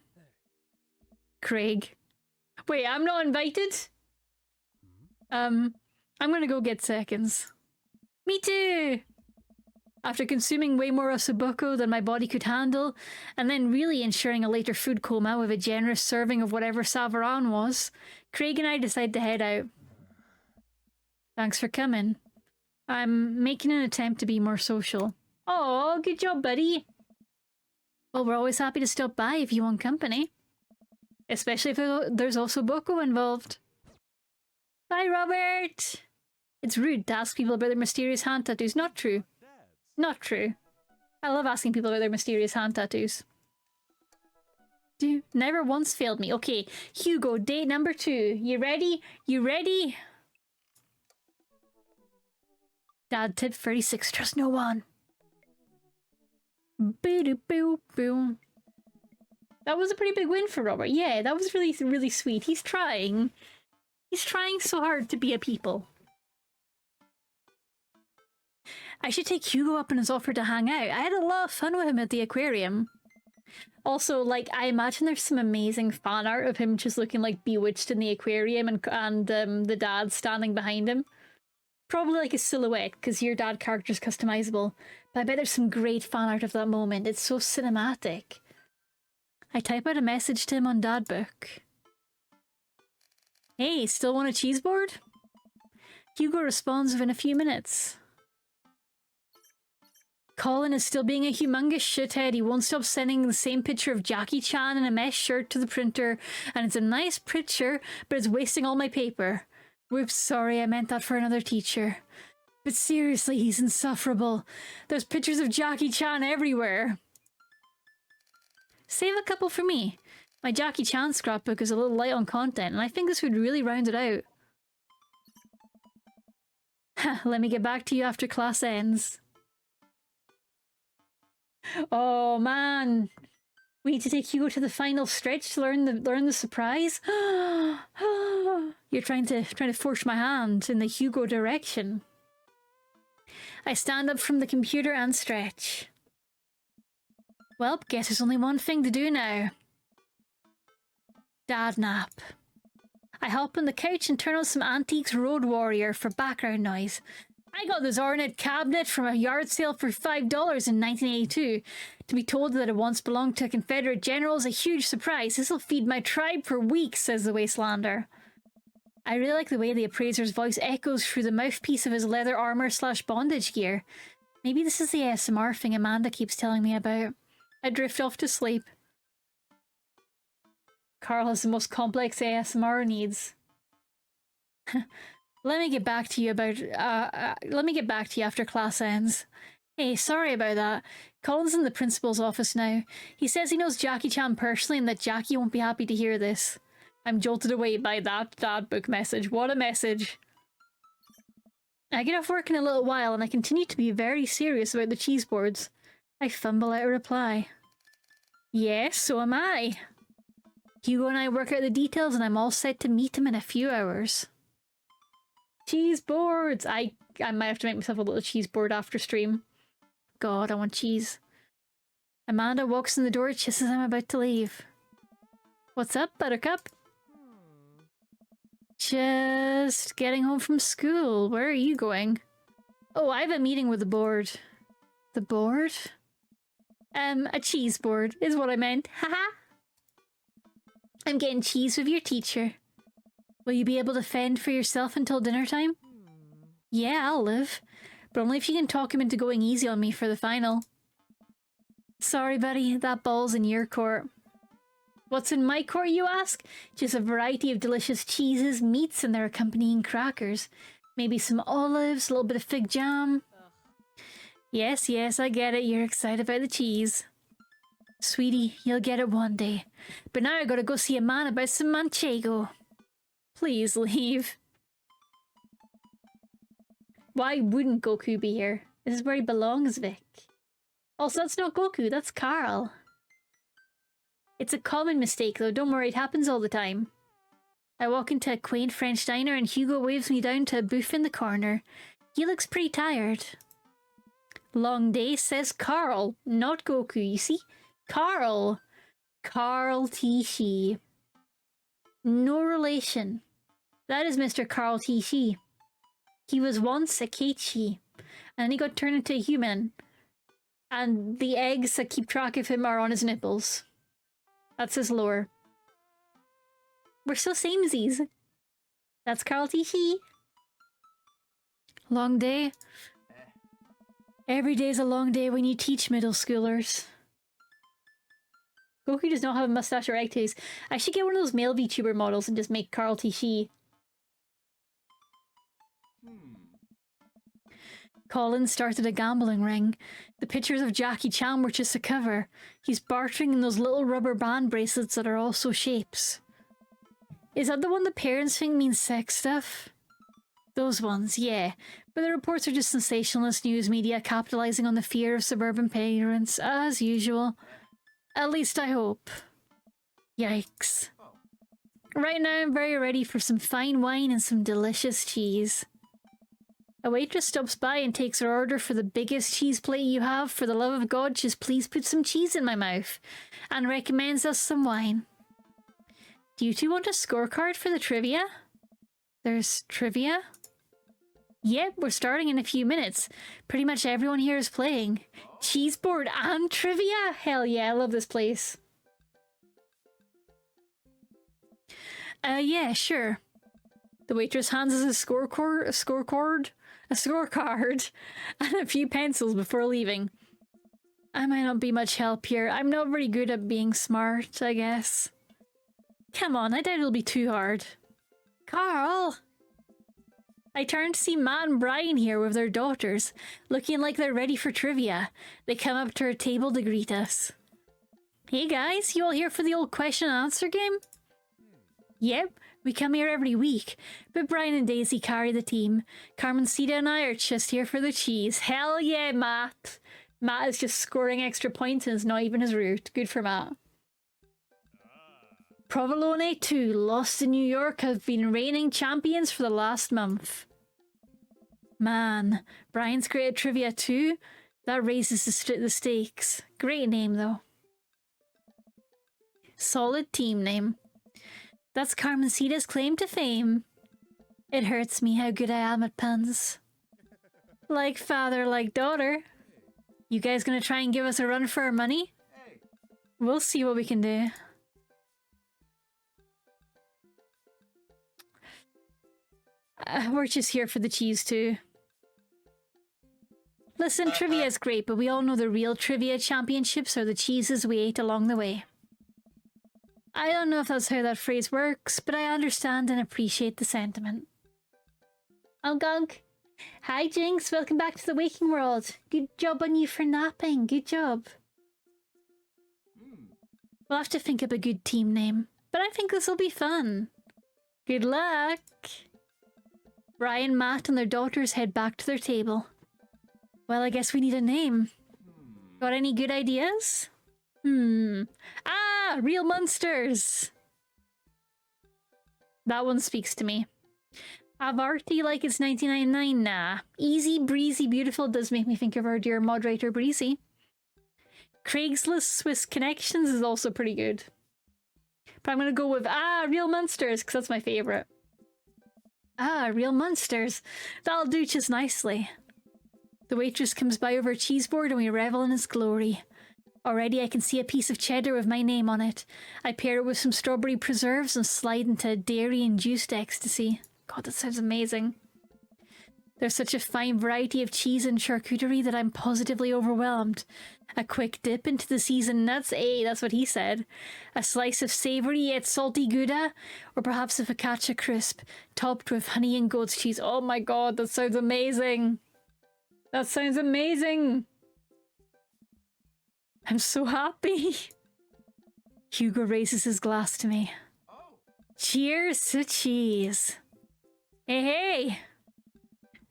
Craig. Wait, I'm not invited? I'm gonna go get seconds. Me too! After consuming way more ossobuco than my body could handle, and then really ensuring a later food coma with a generous serving of whatever savaron was, Craig and I decided to head out. Thanks for coming. I'm making an attempt to be more social. Oh, good job, buddy. Well, we're always happy to stop by if you want company. Especially if there's ossobuco involved. Bye, Robert! It's rude to ask people about their mysterious hand tattoos. Not true. Not true. I love asking people about their mysterious hand tattoos. Never once failed me. Okay, Hugo, date number 2. You ready? You ready? Dad tip 36. Trust no one. Boo-doo-boo-boo. That was a pretty big win for Robert. Yeah, that was really, really sweet. He's trying. He's trying so hard to be a people. I should take Hugo up on his offer to hang out. I had a lot of fun with him at the aquarium. Also, like, I imagine there's some amazing fan art of him just looking like bewitched in the aquarium and the dad standing behind him. Probably like a silhouette, because your dad character's customizable. But I bet there's some great fan art of that moment. It's so cinematic. I type out a message to him on Dadbook. Hey, still want a cheese board? Hugo responds within a few minutes. Colin is still being a humongous shithead. He won't stop sending the same picture of Jackie Chan in a mesh shirt to the printer, and it's a nice picture, but it's wasting all my paper. Whoops, sorry, I meant that for another teacher. But seriously, he's insufferable. There's pictures of Jackie Chan everywhere. Save a couple for me. My Jackie Chan scrapbook is a little light on content, and I think this would really round it out. Let me get back to you after class ends. Oh man, we need to take Hugo to the final stretch to learn the surprise. You're trying to force my hand in the Hugo direction. I stand up from the computer and stretch. Well, guess there's only one thing to do now. Dad nap. I hop on the couch and turn on some Antiques Road Warrior for background noise. I got this ornate cabinet from a yard sale for $5 in 1982. To be told that it once belonged to a Confederate general is a huge surprise. This'll feed my tribe for weeks, says the Wastelander. I really like the way the appraiser's voice echoes through the mouthpiece of his leather armor/bondage gear. Maybe this is the ASMR thing Amanda keeps telling me about. I drift off to sleep. Carl has the most complex ASMR needs. Let me get back to you after class ends. Hey, sorry about that. Colin's in the principal's office now. He says he knows Jackie Chan personally and that Jackie won't be happy to hear this. I'm jolted away by that Dadbook message. What a message. I get off work in a little while and I continue to be very serious about the cheese boards. I fumble out a reply. Yes, so am I. Hugo and I work out the details and I'm all set to meet him in a few hours. Cheese boards! I might have to make myself a little cheese board after stream. God, I want cheese. Amanda walks in the door just as I'm about to leave. What's up, Buttercup? Just getting home from school. Where are you going? Oh, I have a meeting with the board. The board? A cheese board is what I meant. Haha! I'm getting cheese with your teacher. Will you be able to fend for yourself until dinner time? Yeah, I'll live. But only if you can talk him into going easy on me for the final. Sorry, buddy. That ball's in your court. What's in my court, you ask? Just a variety of delicious cheeses, meats, and their accompanying crackers. Maybe some olives, a little bit of fig jam. Yes, yes, I get it. You're excited about the cheese. Sweetie, you'll get it one day. But now I gotta go see a man about some manchego. Please leave. Why wouldn't Goku be here? This is where he belongs, Vic. Also, that's not Goku, that's Carl. It's a common mistake though, don't worry, it happens all the time. I walk into a quaint French diner and Hugo waves me down to a booth in the corner. He looks pretty tired. Long day, says Carl, not Goku, you see? Carl. Carl T. No relation. That is Mr. Carl T. He was once a Keiichi, and then he got turned into a human. And the eggs that keep track of him are on his nipples. That's his lore. We're so samesies. That's Carl T. Long day. Every day's a long day when you teach middle schoolers. Goku does not have a mustache or egg taste. I should get one of those male VTuber models and just make Carl T. Colin started a gambling ring. The pictures of Jackie Chan were just a cover. He's bartering in those little rubber band bracelets that are also shapes. Is that the one the parents think means sex stuff? Those ones, yeah. But the reports are just sensationalist news media capitalizing on the fear of suburban parents, as usual. At least I hope. Yikes. Right now I'm very ready for some fine wine and some delicious cheese. A waitress stops by and takes her order for the biggest cheese plate you have. For the love of God, just please put some cheese in my mouth. And recommends us some wine. Do you two want a scorecard for the trivia? There's trivia? Yep, we're starting in a few minutes. Pretty much everyone here is playing. Cheese board and trivia? Hell yeah, I love this place. Yeah, sure. The waitress hands us a scorecard and a few pencils before leaving. I might not be much help here. I'm not very good at being smart, I guess. Come on, I doubt it'll be too hard. Carl! I turn to see Matt and Brian here with their daughters, looking like they're ready for trivia. They come up to our table to greet us. Hey guys, you all here for the old question and answer game? Yep, we come here every week, but Brian and Daisy carry the team. Carmencita and I are just here for the cheese. Hell yeah, Matt! Matt is just scoring extra points and it's not even his route. Good for Matt. Provolone 2, Lost in New York, have been reigning champions for the last month. Man, Brian's great at trivia too? That raises the stakes. Great name though. Solid team name. That's Carmencita's claim to fame. It hurts me how good I am at puns. Like father, like daughter. You guys gonna try and give us a run for our money? We'll see what we can do. We're just here for the cheese too. Listen, trivia is great, but we all know the real trivia championships are the cheeses we ate along the way. I don't know if that's how that phrase works, but I understand and appreciate the sentiment. Oh, Gunk. Hi, Jinx. Welcome back to the waking world. Good job on you for napping. Good job. We'll have to think up a good team name, but I think this will be fun. Good luck. Brian, Matt, and their daughters head back to their table. Well, I guess we need a name. Got any good ideas? Ah! Real Monsters! That one speaks to me. Avarti like it's 1999? Nah. Easy, breezy, beautiful does make me think of our dear moderator Breezy. Craigslist Swiss Connections is also pretty good. But I'm gonna go with Real Monsters, because that's my favourite. Real Monsters. That'll do just nicely. The waitress comes by over a cheese board and we revel in its glory. Already I can see a piece of cheddar with my name on it. I pair it with some strawberry preserves and slide into dairy-induced ecstasy. God, that sounds amazing. There's such a fine variety of cheese and charcuterie that I'm positively overwhelmed. A quick dip into the seasoned nuts, that's what he said. A slice of savoury yet salty Gouda, or perhaps a focaccia crisp, topped with honey and goat's cheese. Oh my god, that sounds amazing! That sounds amazing! I'm so happy! Hugo raises his glass to me. Cheers to cheese! Hey, hey!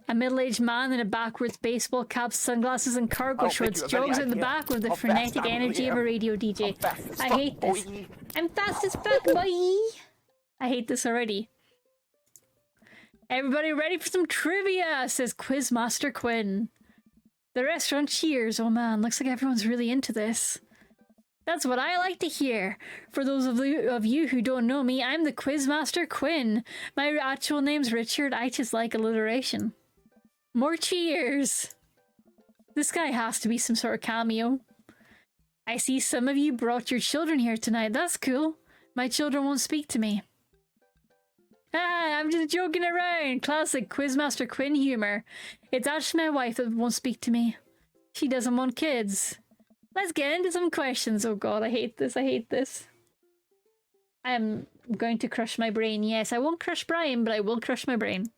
A middle-aged man in a backwards baseball cap, sunglasses and cargo shorts jogs in the back with the frenetic energy of a radio DJ. I hate this. I'm fast as fuck, boy! I hate this already. Everybody ready for some trivia, says Quizmaster Quinn. The restaurant cheers. Oh man, looks like everyone's really into this. That's what I like to hear. For those of you who don't know me, I'm the Quizmaster Quinn. My actual name's Richard, I just like alliteration. More cheers! This guy has to be some sort of cameo. I see some of you brought your children here tonight. That's cool. My children won't speak to me. Ah, I'm just joking around. Classic Quizmaster Quinn humor. It's actually my wife that won't speak to me. She doesn't want kids. Let's get into some questions. Oh god, I hate this. I hate this. I'm going to crush my brain. Yes, I won't crush Brian, but I will crush my brain.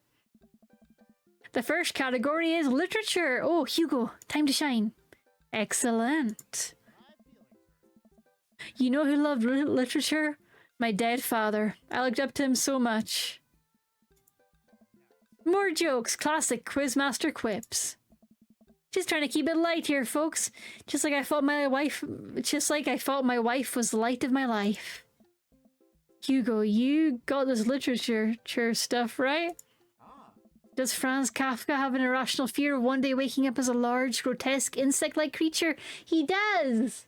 The first category is literature. Oh, Hugo, time to shine. Excellent. You know who loved literature? My dead father. I looked up to him so much. More jokes. Classic Quizmaster quips. Just trying to keep it light here, folks. Just like I thought my wife was the light of my life. Hugo, you got this literature stuff, right? Does Franz Kafka have an irrational fear of one day waking up as a large, grotesque, insect-like creature? He does!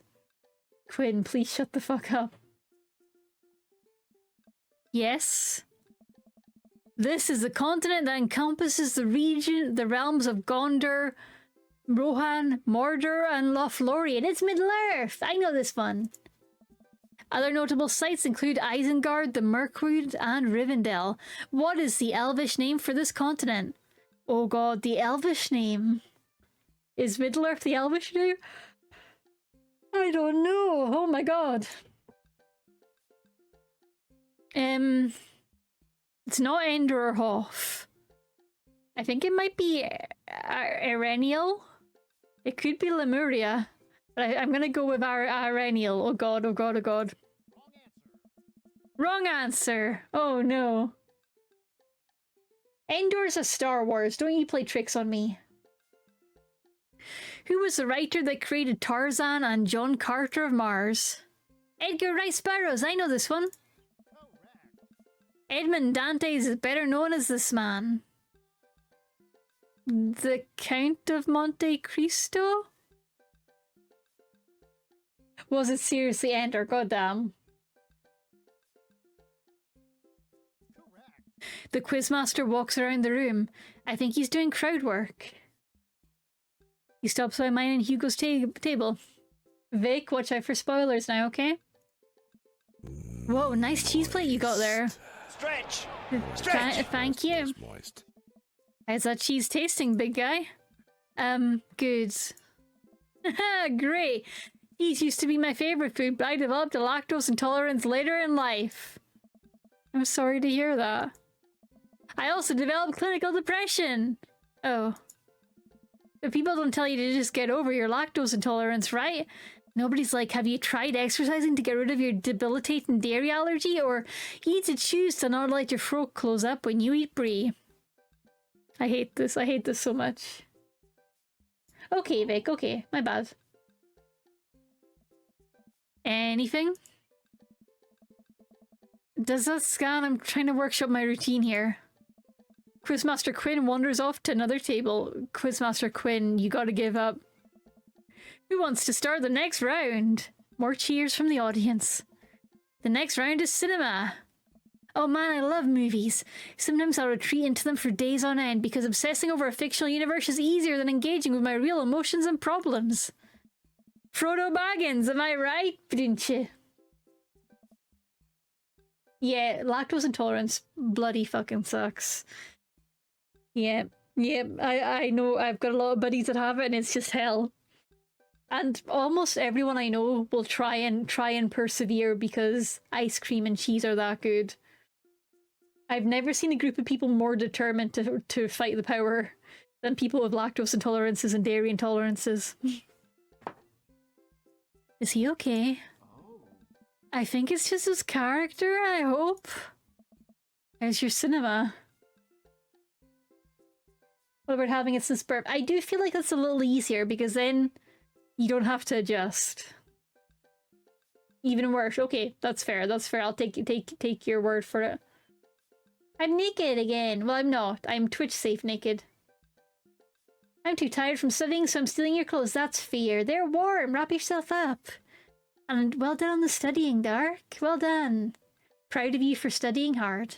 Quinn, please shut the fuck up. Yes. This is the continent that encompasses the realms of Gondor, Rohan, Mordor, and Lothlorien. It's Middle-earth! I know this one. Other notable sites include Isengard, the Mirkwood, and Rivendell. What is the Elvish name for this continent? Oh god, the Elvish name. Is Middle-earth the Elvish name? I don't know. Oh my god. It's not Enderhoff. I think it might be Ereniel. It could be Lemuria. But I'm gonna go with Arenial. Oh god, oh god, oh god. Wrong answer! Oh no. Endor's a Star Wars. Don't you play tricks on me. Who was the writer that created Tarzan and John Carter of Mars? Edgar Rice Burroughs. I know this one. Edmond Dantes is better known as this man. The Count of Monte Cristo? Was it seriously Ender? Goddamn. The Quizmaster walks around the room. I think he's doing crowd work. He stops by mine and Hugo's table. Vic, watch out for spoilers now, okay? Whoa, nice cheese plate you got there. Stretch! Thank you. How's that cheese tasting, big guy? Good. Great. Cheese used to be my favorite food, but I developed a lactose intolerance later in life. I'm sorry to hear that. I also developed clinical depression. Oh. But people don't tell you to just get over your lactose intolerance, right? Nobody's like, have you tried exercising to get rid of your debilitating dairy allergy? Or you need to choose to not let your throat close up when you eat brie. I hate this. I hate this so much. Okay, Vic. Okay. My bad. Anything? Does that scan? I'm trying to workshop my routine here. Quizmaster Quinn wanders off to another table. Quizmaster Quinn, you gotta give up. Who wants to start the next round? More cheers from the audience. The next round is cinema. Oh man, I love movies. Sometimes I'll retreat into them for days on end because obsessing over a fictional universe is easier than engaging with my real emotions and problems. Frodo Baggins, am I right? Didn't you? Yeah, lactose intolerance bloody fucking sucks. Yeah, Yep, I know. I've got a lot of buddies that have it, and it's just hell. And almost everyone I know will try and persevere because ice cream and cheese are that good. I've never seen a group of people more determined to fight the power than people with lactose intolerances and dairy intolerances. Is he okay? I think it's just his character, I hope. There's your cinema. What about having it since birth? I do feel like that's a little easier because then you don't have to adjust. Even worse. Okay, that's fair. That's fair. I'll take your word for it. I'm naked again. Well, I'm not. I'm Twitch safe naked. I'm too tired from studying, so I'm stealing your clothes. That's fair. They're warm. Wrap yourself up. And well done on the studying, Dark. Well done. Proud of you for studying hard.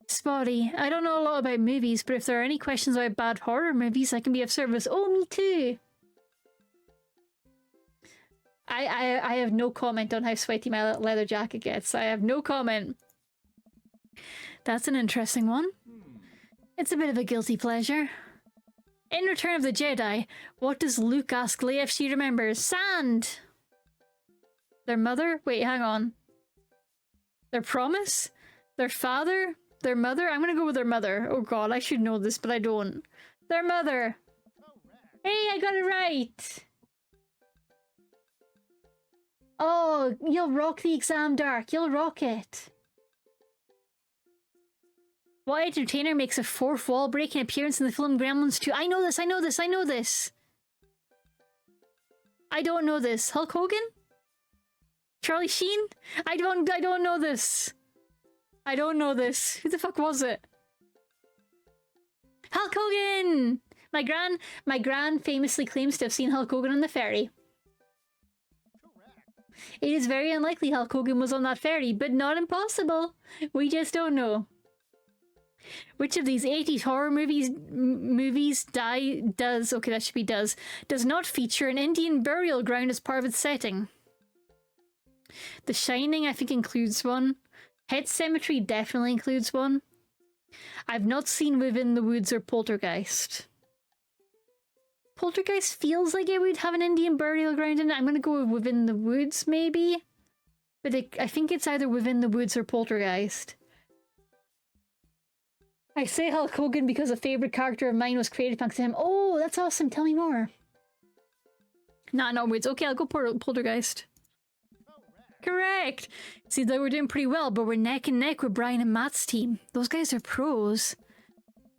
Spotty. I don't know a lot about movies, but if there are any questions about bad horror movies, I can be of service. Oh, me too. I have no comment on how sweaty my leather jacket gets. I have no comment. That's an interesting one. It's a bit of a guilty pleasure. In Return of the Jedi, what does Luke ask Leia if she remembers? Sand! Their mother? Wait, hang on. Their promise? Their father? Their mother? I'm gonna go with their mother. Oh god, I should know this, but I don't. Their mother! Hey, I got it right! Oh, you'll rock the exam, Dark. You'll rock it. What entertainer makes a fourth wall breaking appearance in the film Gremlins 2? I know this, I know this, I know this. I don't know this. Hulk Hogan? Charlie Sheen? I don't know this. I don't know this. Who the fuck was it? Hulk Hogan! My gran famously claims to have seen Hulk Hogan on the ferry. It is very unlikely Hulk Hogan was on that ferry, but not impossible. We just don't know. Which of these 80s horror movies does not feature an Indian burial ground as part of its setting? The Shining, I think, includes one. Pet Cemetery definitely includes one. I've not seen Within the Woods or Poltergeist. Poltergeist feels like it would have an Indian burial ground in it. I'm going to go with Within the Woods, maybe? But I think it's either Within the Woods or Poltergeist. I say Hulk Hogan because a favourite character of mine was created thanks to him. Oh, that's awesome. Tell me more. Nah, not Woods. Okay, I'll go Poltergeist. Correct! Seems like we're doing pretty well, but we're neck and neck with Brian and Matt's team. Those guys are pros.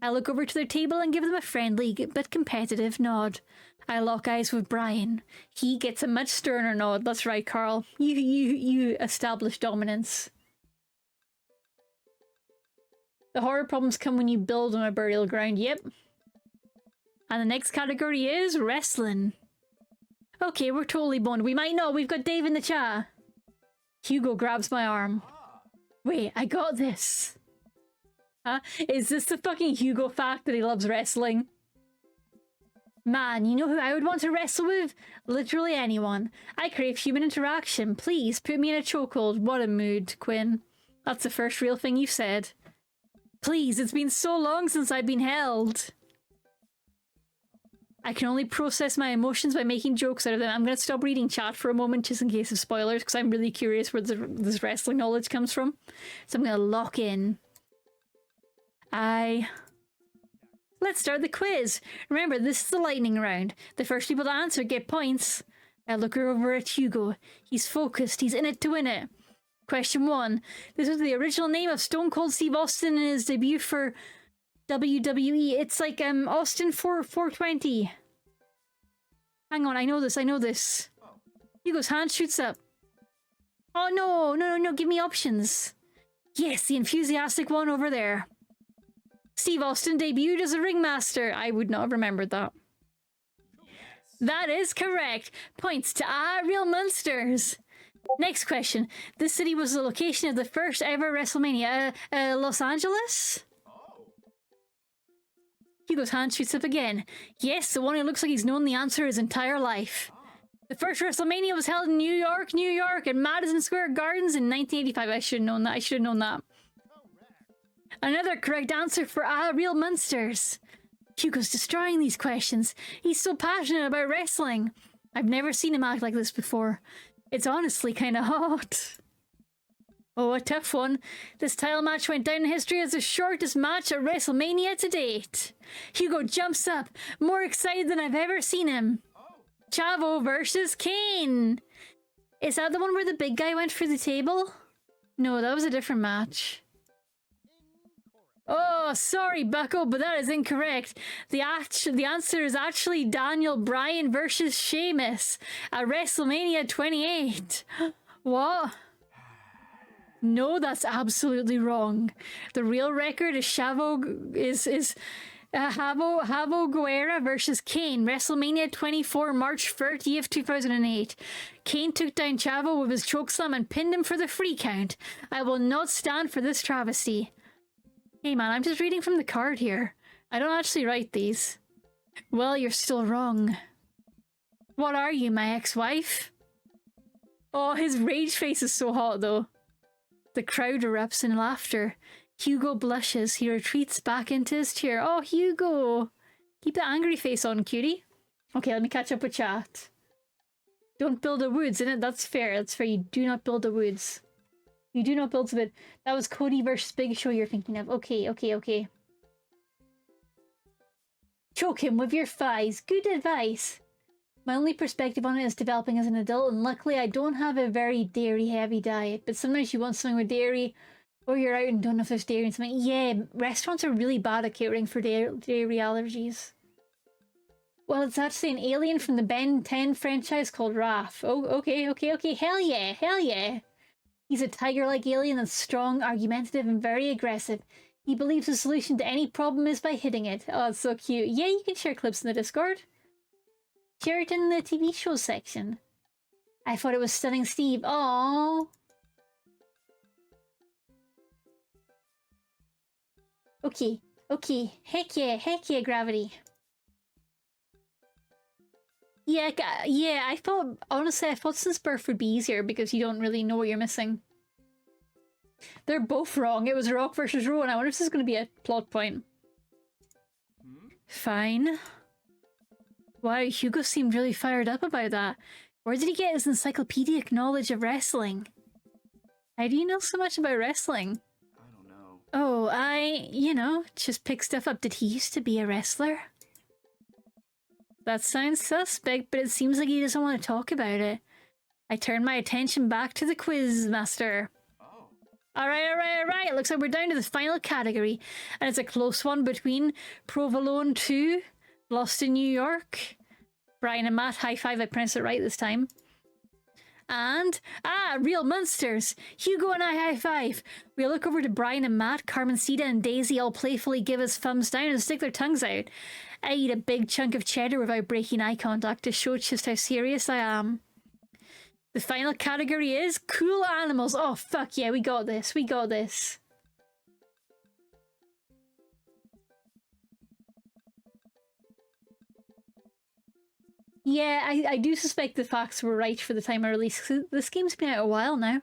I look over to their table and give them a friendly but competitive nod. I lock eyes with Brian. He gets a much sterner nod. That's right, Carl. You establish dominance. The horror problems come when you build on a burial ground, yep. And the next category is wrestling. Okay, we're totally boned. We might not. We've got Dave in the chat. Hugo grabs my arm. Wait, I got this. Huh? Is this the fucking Hugo fact that he loves wrestling? Man, you know who I would want to wrestle with? Literally anyone. I crave human interaction. Please, put me in a chokehold. What a mood, Quinn. That's the first real thing you've said. Please, it's been so long since I've been held. I can only process my emotions by making jokes out of them. I'm going to stop reading chat for a moment just in case of spoilers because I'm really curious where this wrestling knowledge comes from. So I'm going to lock in. Let's start the quiz. Remember, this is the lightning round. The first people to answer get points. I look over at Hugo. He's focused. He's in it to win it. Question 1. This was the original name of Stone Cold Steve Austin in his debut for WWE. It's like Austin 420. Hang on, I know this. Hugo's hand shoots up. Oh no, give me options. Yes, the enthusiastic one over there. Steve Austin debuted as a ringmaster. I would not have remembered that. That is correct. Points to Real Monsters. Next question. This city was the location of the first ever WrestleMania. Los Angeles? Hugo's hand shoots up again. Yes, the one who looks like he's known the answer his entire life. The first WrestleMania was held in New York, at Madison Square Gardens in 1985. I should have known that. Another correct answer for real monsters. Hugo's destroying these questions. He's so passionate about wrestling. I've never seen him act like this before. It's honestly kind of hot. Oh, a tough one. This title match went down in history as the shortest match at WrestleMania to date. Hugo jumps up, more excited than I've ever seen him. Chavo versus Kane. Is that the one where the big guy went for the table? No, that was a different match. Oh, sorry, Bucko, but that is incorrect. The answer is actually Daniel Bryan versus Sheamus at WrestleMania 28. What? No, that's absolutely wrong. The real record is Havo Guerra versus Kane, WrestleMania 24, March 30th, 2008. Kane took down Chavo with his chokeslam and pinned him for the free count. I will not stand for this travesty. Hey man, I'm just reading from the card here. I don't actually write these. Well, you're still wrong. What are you, my ex-wife? Oh, his rage face is so hot though. The crowd erupts in laughter. Hugo blushes. He retreats back into his chair. Oh, Hugo! Keep the angry face on, cutie. Okay, let me catch up with chat. Don't build a woods, innit? That's fair. That's fair. You do not build a woods. You do not build a woods. That was Cody versus Big Show you're thinking of. Okay, okay, okay. Choke him with your thighs. Good advice. My only perspective on it is developing as an adult, and luckily I don't have a very dairy-heavy diet, but sometimes you want something with dairy, or you're out and don't know if there's dairy and something. Yeah, restaurants are really bad at catering for dairy allergies. Well, it's actually an alien from the Ben 10 franchise called Raph. Oh, okay, okay, okay. Hell yeah, hell yeah. He's a tiger-like alien that's strong, argumentative, and very aggressive. He believes the solution to any problem is by hitting it. Oh, it's so cute. Yeah, you can share clips in the Discord. Share it in the TV show section. I thought it was Stunning Steve. Aww. Okay, okay. Heck yeah, Gravity. Yeah, I thought, honestly, I thought since birth would be easier because you don't really know what you're missing. They're both wrong. It was Rock versus Rowan. I wonder if this is going to be a plot point. Fine. Wow, Hugo seemed really fired up about that. Where did he get his encyclopedic knowledge of wrestling? How do you know so much about wrestling? I don't know. Oh, you know, just pick stuff up. Did he used to be a wrestler? That sounds suspect, but it seems like he doesn't want to talk about it. I turn my attention back to the quiz master. Oh. Alright. Looks like we're down to the final category. And it's a close one between Provolone 2, Lost in New York. Brian and Matt, high five, I pronounced it right this time. And, Real Monsters. Hugo and I high five. We look over to Brian and Matt, Carmencita and Daisy all playfully give us thumbs down and stick their tongues out. I eat a big chunk of cheddar without breaking eye contact to show just how serious I am. The final category is cool animals. Oh, fuck yeah, we got this. We got this. Yeah, I do suspect the facts were right for the time I released. This game's been out a while now.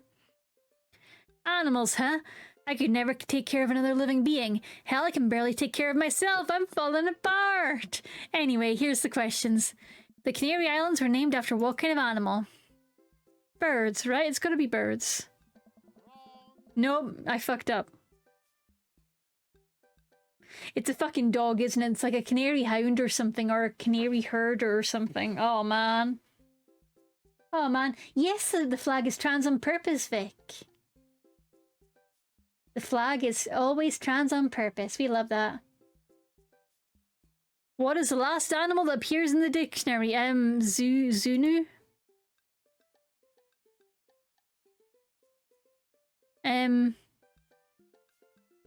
Animals, huh? I could never take care of another living being. Hell, I can barely take care of myself. I'm falling apart. Anyway, here's the questions. The Canary Islands were named after what kind of animal? Birds, right? It's gotta be birds. Nope, I fucked up. It's a fucking dog, isn't it? It's like a canary hound or something, or a canary herder or something. Oh, man. Oh, man. Yes, the flag is trans on purpose, Vic. The flag is always trans on purpose. We love that. What is the last animal that appears in the dictionary? Zunu? I'm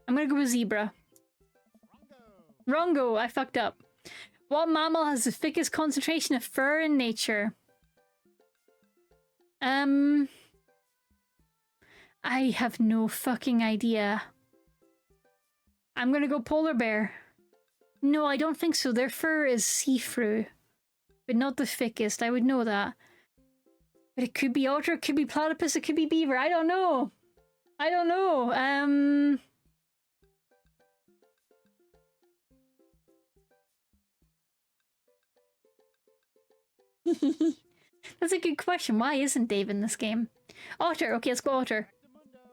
gonna go with zebra. Rongo, I fucked up. What mammal has the thickest concentration of fur in nature? I have no fucking idea. I'm gonna go polar bear. No, I don't think so. Their fur is see-through, but not the thickest. I would know that. But it could be otter, it could be platypus, it could be beaver. I don't know. I don't know. That's a good question. Why isn't Dave in this game? Otter. Okay, let's go Otter.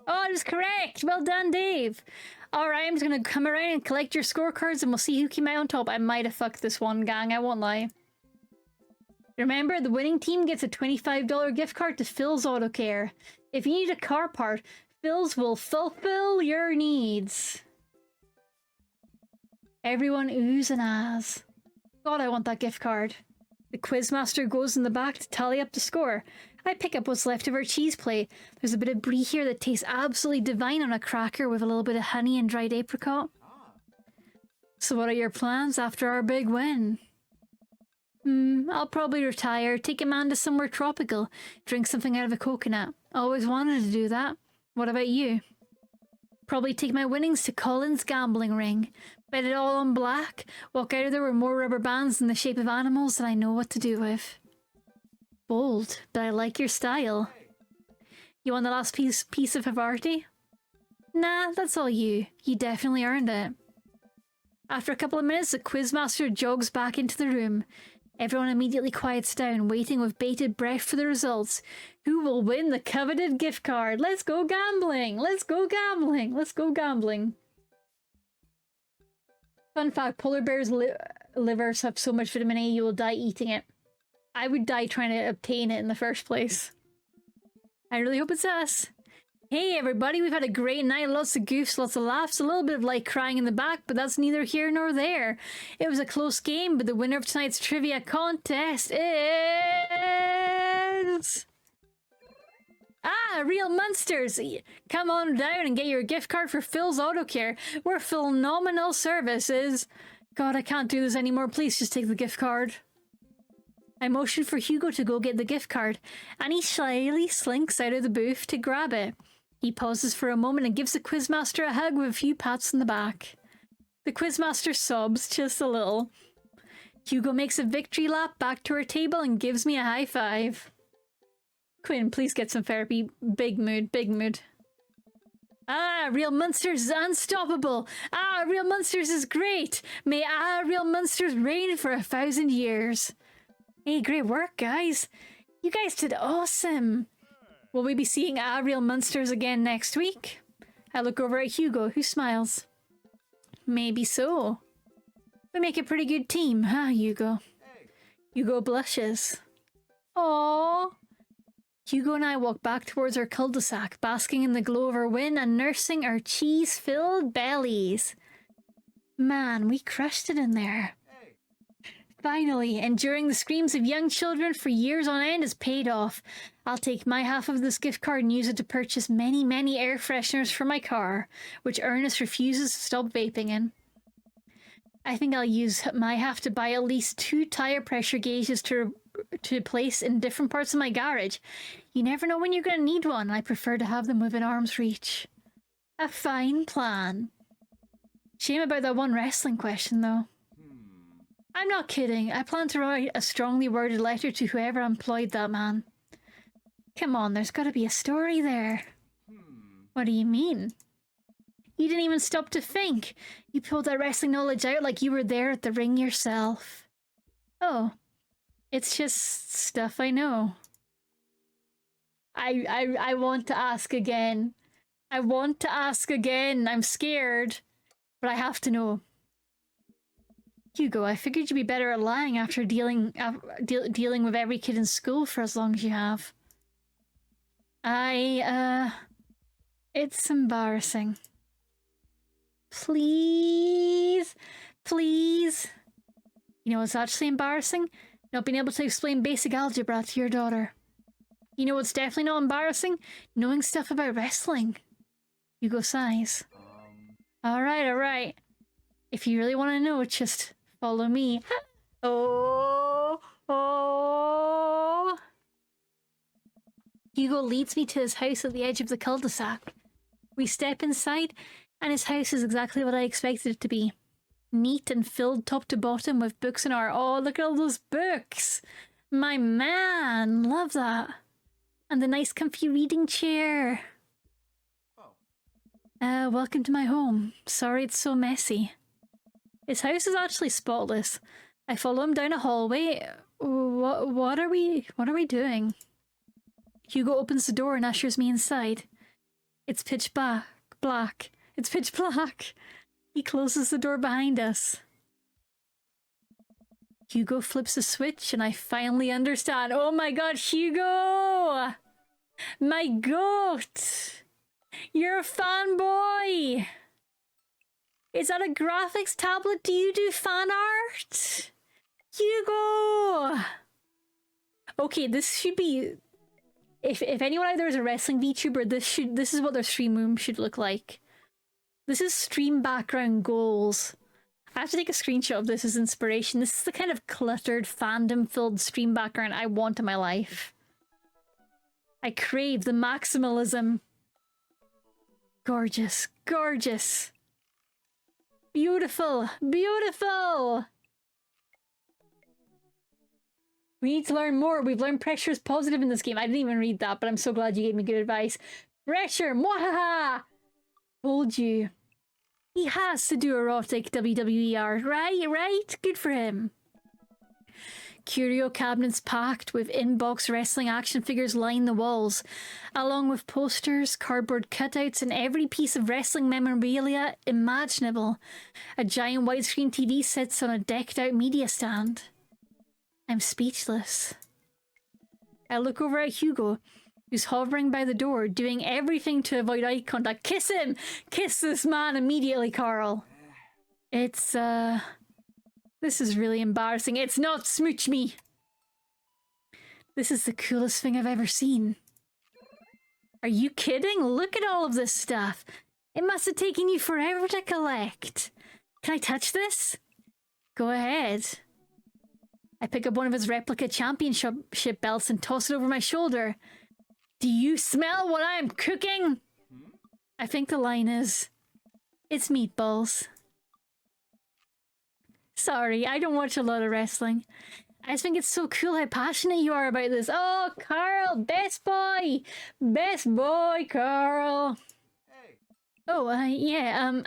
Oh, it was correct. Well done, Dave. All right, I'm just going to come around and collect your scorecards and we'll see who came out on top. I might have fucked this one, gang. I won't lie. Remember, the winning team gets a $25 gift card to Phil's Auto Care. If you need a car part, Phil's will fulfill your needs. Everyone oohs and ahs. God, I want that gift card. The quizmaster goes in the back to tally up the score. I pick up what's left of our cheese plate. There's a bit of brie here that tastes absolutely divine on a cracker with a little bit of honey and dried apricot. So what are your plans after our big win? I'll probably retire, take Amanda somewhere tropical, drink something out of a coconut. Always wanted to do that. What about you? Probably take my winnings to Colin's gambling ring. Bet it all on black. Walk out of there with more rubber bands in the shape of animals that I know what to do with. Bold, but I like your style. You want the last piece of Havarti? Nah, that's all you. You definitely earned it. After a couple of minutes, the quizmaster jogs back into the room. Everyone immediately quiets down, waiting with bated breath for the results. Who will win the coveted gift card? Let's go gambling! Let's go gambling! Let's go gambling! Fun fact, polar bears' livers have so much vitamin A you will die eating it. I would die trying to obtain it in the first place. I really hope it's us. Hey everybody, we've had a great night, lots of goofs, lots of laughs, a little bit of like crying in the back, but that's neither here nor there. It was a close game, but the winner of tonight's trivia contest is... Real Munsters! Come on down and get your gift card for Phil's Auto Care. We're phenomenal services. God, I can't do this anymore. Please just take the gift card. I motion for Hugo to go get the gift card, and he slyly slinks out of the booth to grab it. He pauses for a moment and gives the quizmaster a hug with a few pats on the back. The quizmaster sobs just a little. Hugo makes a victory lap back to her table and gives me a high five. Quinn, please get some therapy. Big mood, big mood. Real Munsters is unstoppable. Real Munsters is great. May Real Munsters reign for 1,000 years. Hey, great work, guys. You guys did awesome. Will we be seeing Real Munsters again next week? I look over at Hugo, who smiles. Maybe so. We make a pretty good team, huh, Hugo? Hugo blushes. Aww. Hugo and I walk back towards our cul-de-sac, basking in the glow of our win and nursing our cheese-filled bellies. Man, we crushed it in there. Finally, enduring the screams of young children for years on end has paid off. I'll take my half of this gift card and use it to purchase many, many air fresheners for my car, which Ernest refuses to stop vaping in. I think I'll use my half to buy at least 2 tire pressure gauges to place in different parts of my garage. You never know when you're going to need one. I prefer to have them within arm's reach. A fine plan. Shame about that one wrestling question, though. I'm not kidding. I plan to write a strongly worded letter to whoever employed that man. Come on, there's got to be a story there. What do you mean? You didn't even stop to think. You pulled that wrestling knowledge out like you were there at the ring yourself. Oh, it's just stuff I know. I want to ask again. I want to ask again. I'm scared, but I have to know. Hugo, I figured you'd be better at lying after dealing with every kid in school for as long as you have. It's embarrassing. Please, please. You know what's actually embarrassing? Not being able to explain basic algebra to your daughter. You know what's definitely not embarrassing? Knowing stuff about wrestling. Hugo sighs. Alright. If you really want to know, just follow me. Oh. Hugo leads me to his house at the edge of the cul-de-sac. We step inside, and his house is exactly what I expected it to be. Neat and filled top to bottom with books in our... Oh, look at all those books! My man! Love that. And the nice comfy reading chair. Welcome to my home. Sorry it's so messy. His house is actually spotless. I follow him down a hallway. What are we doing? Hugo opens the door and ushers me inside. It's pitch black. It's pitch black. He closes the door behind us. Hugo flips a switch and I finally understand. Oh my god, Hugo! My goat! You're a fanboy! Is that a graphics tablet? Do you do fan art? Hugo! Okay, this should be... If anyone out there is a wrestling VTuber, this is what their stream room should look like. This is stream background goals. I have to take a screenshot of this as inspiration. This is the kind of cluttered, fandom-filled stream background I want in my life. I crave the maximalism. Gorgeous, gorgeous. Beautiful, beautiful! We need to learn more. We've learned pressure is positive in this game. I didn't even read that, but I'm so glad you gave me good advice. Pressure! Mwahaha! Told you. He has to do erotic WWE art, right? Good for him. Curio cabinets packed with in-box wrestling action figures line the walls, along with posters, cardboard cutouts, and every piece of wrestling memorabilia imaginable. A giant widescreen TV sits on a decked-out media stand. I'm speechless. I look over at Hugo, who's hovering by the door, doing everything to avoid eye contact. Kiss him! Kiss this man immediately, Carl! It's, this is really embarrassing. It's not, smooch me! This is the coolest thing I've ever seen. Are you kidding? Look at all of this stuff! It must have taken you forever to collect! Can I touch this? Go ahead. I pick up one of his replica championship belts and toss it over my shoulder. Do you smell what I'm cooking? I think the line is, it's meatballs. Sorry, I don't watch a lot of wrestling. I just think it's so cool how passionate you are about this. Oh, Carl, best boy! Best boy, Carl! Hey. Oh, yeah,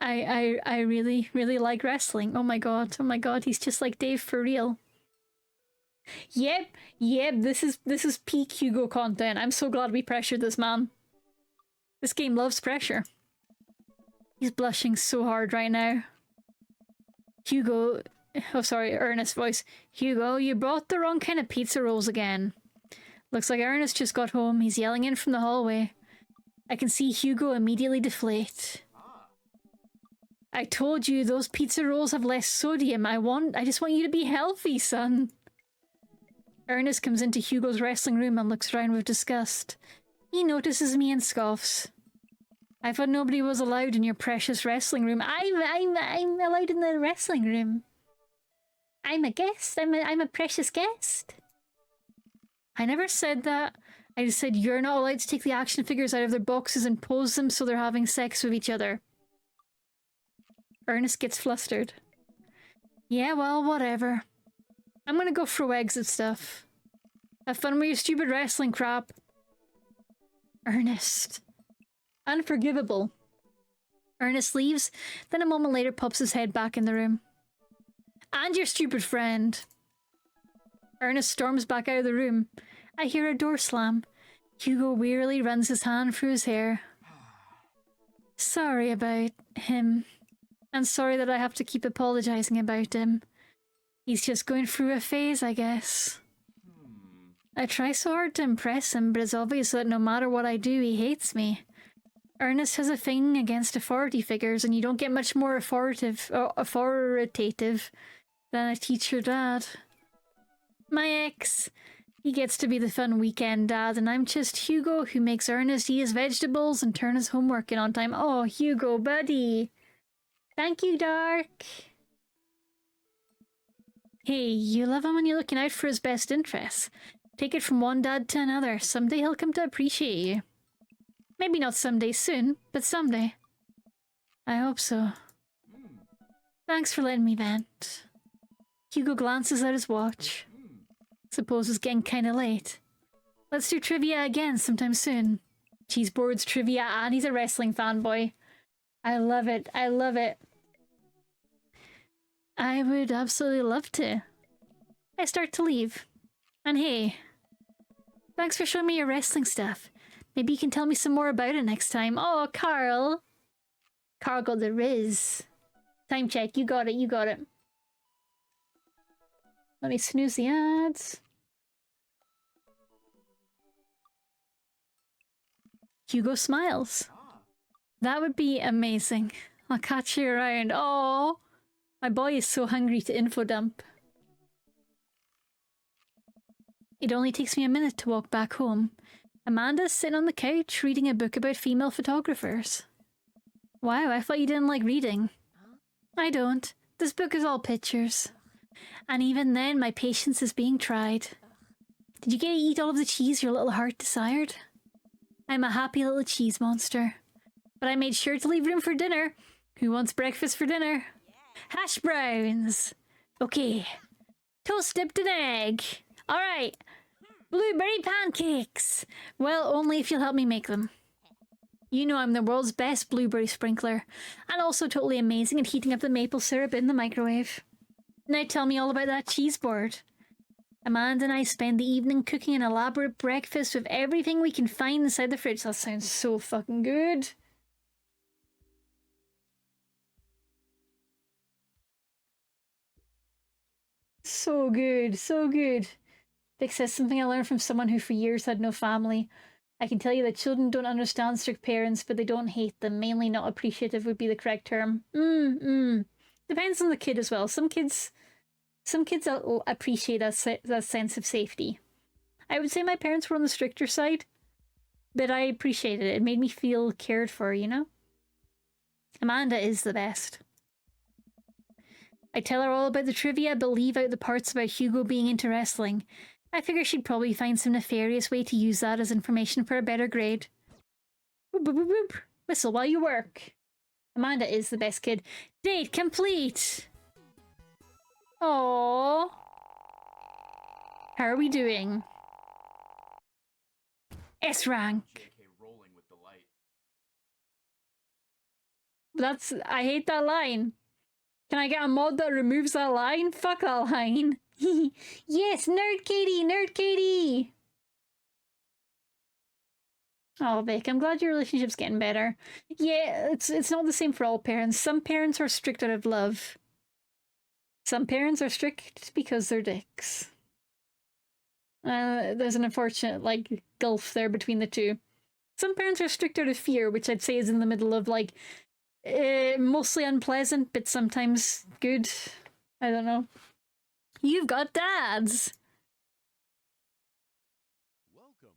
I really like wrestling. Oh my god, he's just like Dave for real. Yep, this is peak Hugo content. I'm so glad we pressured this man. This game loves pressure. He's blushing so hard right now. Hugo, oh sorry, Ernest's voice. Hugo, you brought the wrong kind of pizza rolls again. Looks like Ernest just got home. He's yelling in from the hallway. I can see Hugo immediately deflate. I told you those pizza rolls have less sodium. I just want you to be healthy, son. Ernest comes into Hugo's wrestling room and looks around with disgust. He notices me and scoffs. I thought nobody was allowed in your precious wrestling room. I'm allowed in the wrestling room. I'm a guest. I'm a precious guest. I never said that. I just said you're not allowed to take the action figures out of their boxes and pose them so they're having sex with each other. Ernest gets flustered. Yeah, well, whatever. I'm gonna go throw eggs at stuff. Have fun with your stupid wrestling crap. Ernest. Unforgivable. Ernest leaves, then a moment later pops his head back in the room. And your stupid friend. Ernest storms back out of the room. I hear a door slam. Hugo wearily runs his hand through his hair. Sorry about him. And sorry that I have to keep apologizing about him. He's just going through a phase, I guess. I try so hard to impress him, but it's obvious that no matter what I do, he hates me. Ernest has a thing against authority figures, and you don't get much more authoritative than a teacher dad. My ex. He gets to be the fun weekend dad, and I'm just Hugo who makes Ernest eat his vegetables and turn his homework in on time. Oh, Hugo, buddy. Thank you, Dark. Hey, you love him when you're looking out for his best interests. Take it from one dad to another. Someday he'll come to appreciate you. Maybe not someday soon, but someday. I hope so. Thanks for letting me vent. Hugo glances at his watch. Suppose it's getting kinda late. Let's do trivia again sometime soon. Cheeseboards, trivia, and he's a wrestling fanboy. I love it. I love it. I would absolutely love to. I start to leave. And hey, thanks for showing me your wrestling stuff. Maybe you can tell me some more about it next time. Oh, Carl. Carl got the riz. Time check. You got it. You got it. Let me snooze the ads. Hugo smiles. That would be amazing. I'll catch you around. Oh, my boy is so hungry to info dump. It only takes me a minute to walk back home. Amanda's sitting on the couch reading a book about female photographers. Wow, I thought you didn't like reading. I don't. This book is all pictures. And even then, my patience is being tried. Did you get to eat all of the cheese your little heart desired? I'm a happy little cheese monster. But I made sure to leave room for dinner. Who wants breakfast for dinner? Hash browns. Okay. Toast dipped in egg. Alright. Blueberry pancakes. Well, only if you'll help me make them. You know I'm the world's best blueberry sprinkler. And also totally amazing at heating up the maple syrup in the microwave. Now tell me all about that cheese board. Amanda and I spend the evening cooking an elaborate breakfast with everything we can find inside the fridge. That sounds so fucking good. So good, so good. Vic says something I learned from someone who for years had no family. I can tell you that children don't understand strict parents, but they don't hate them. Mainly not appreciative would be the correct term. Depends on the kid as well. Some kids appreciate that sense of safety. I would say my parents were on the stricter side, but I appreciated it. It made me feel cared for, you know? Amanda is the best. I tell her all about the trivia, but leave out the parts about Hugo being into wrestling. I figure she'd probably find some nefarious way to use that as information for a better grade. Boop, boop, boop, boop. Whistle while you work. Amanda is the best kid. Date complete! Aww. How are we doing? S rank. I hate that line. Can I get a mod that removes that line? Fuck that line. Yes, Nerd Katie, Nerd Katie. Oh, Vic, I'm glad your relationship's getting better. Yeah, it's not the same for all parents. Some parents are strict out of love. Some parents are strict because they're dicks. There's an unfortunate, like, gulf there between the two. Some parents are strict out of fear, which I'd say is in the middle of, like, mostly unpleasant, but sometimes good. I don't know. You've got dads! Welcome.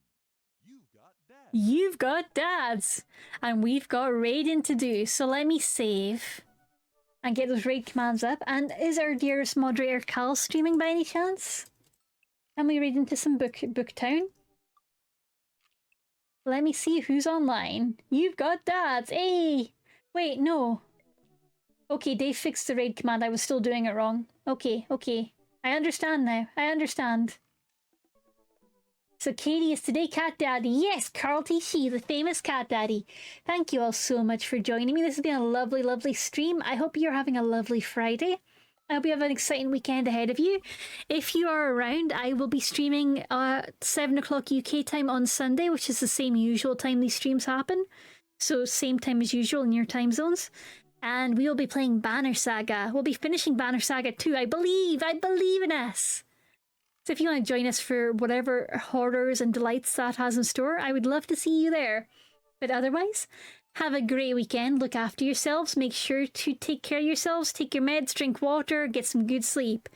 You've got dads. You've got dads! And we've got raiding to do, so let me save. And get those raid commands up. And is our dearest moderator Cal streaming by any chance? Can we raid into some Booktown? Let me see who's online. You've got dads! Hey! Wait, no. Okay, Dave fixed the raid command. I was still doing it wrong. Okay. I understand now. I understand. So Katie is today Cat Daddy. Yes, Carl T. Shee, the famous Cat Daddy. Thank you all so much for joining me. This has been a lovely, lovely stream. I hope you're having a lovely Friday. I hope you have an exciting weekend ahead of you. If you are around, I will be streaming 7 o'clock UK time on Sunday, which is the same usual time these streams happen. So same time as usual in your time zones. And we will be playing Banner Saga. We'll be finishing Banner Saga 2. I believe in us. So if you want to join us for whatever horrors and delights that has in store, I would love to see you there. But otherwise, have a great weekend. Look after yourselves. Make sure to take care of yourselves. Take your meds, drink water, get some good sleep.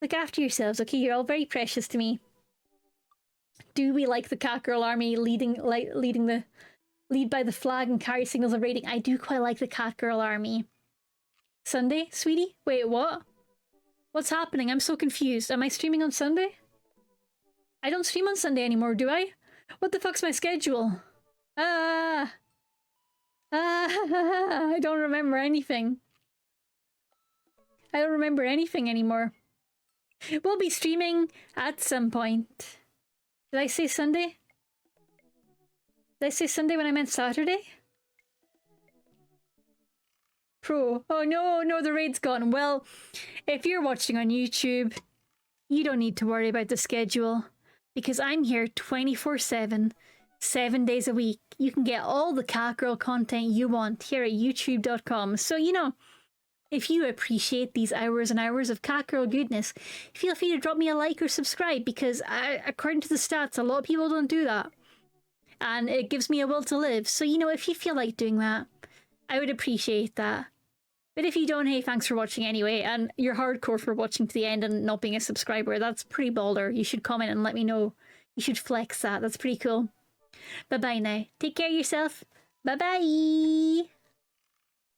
Look after yourselves, okay? You're all very precious to me. Do we like the Catgirl army lead by the flag and carry signals of raiding? I do quite like the Catgirl army. Sunday, sweetie? Wait, what? What's happening? I'm so confused. Am I streaming on Sunday? I don't stream on Sunday anymore, do I? What the fuck's my schedule? I don't remember anything. I don't remember anything anymore. We'll be streaming at some point. Did I say Sunday? Did I say Sunday when I meant Saturday? Pro. Oh no, the raid's gone. Well, if you're watching on YouTube, you don't need to worry about the schedule because I'm here 24/7, 7 days a week. You can get all the Catgirl content you want here at youtube.com. So, you know, if you appreciate these hours and hours of Catgirl goodness, feel free to drop me a like or subscribe because according to the stats, a lot of people don't do that. And it gives me a will to live. So, you know, if you feel like doing that, I would appreciate that. But if you don't, hey, thanks for watching anyway. And you're hardcore for watching to the end and not being a subscriber. That's pretty baller. You should comment and let me know. You should flex that. That's pretty cool. Bye-bye now. Take care of yourself. Bye-bye.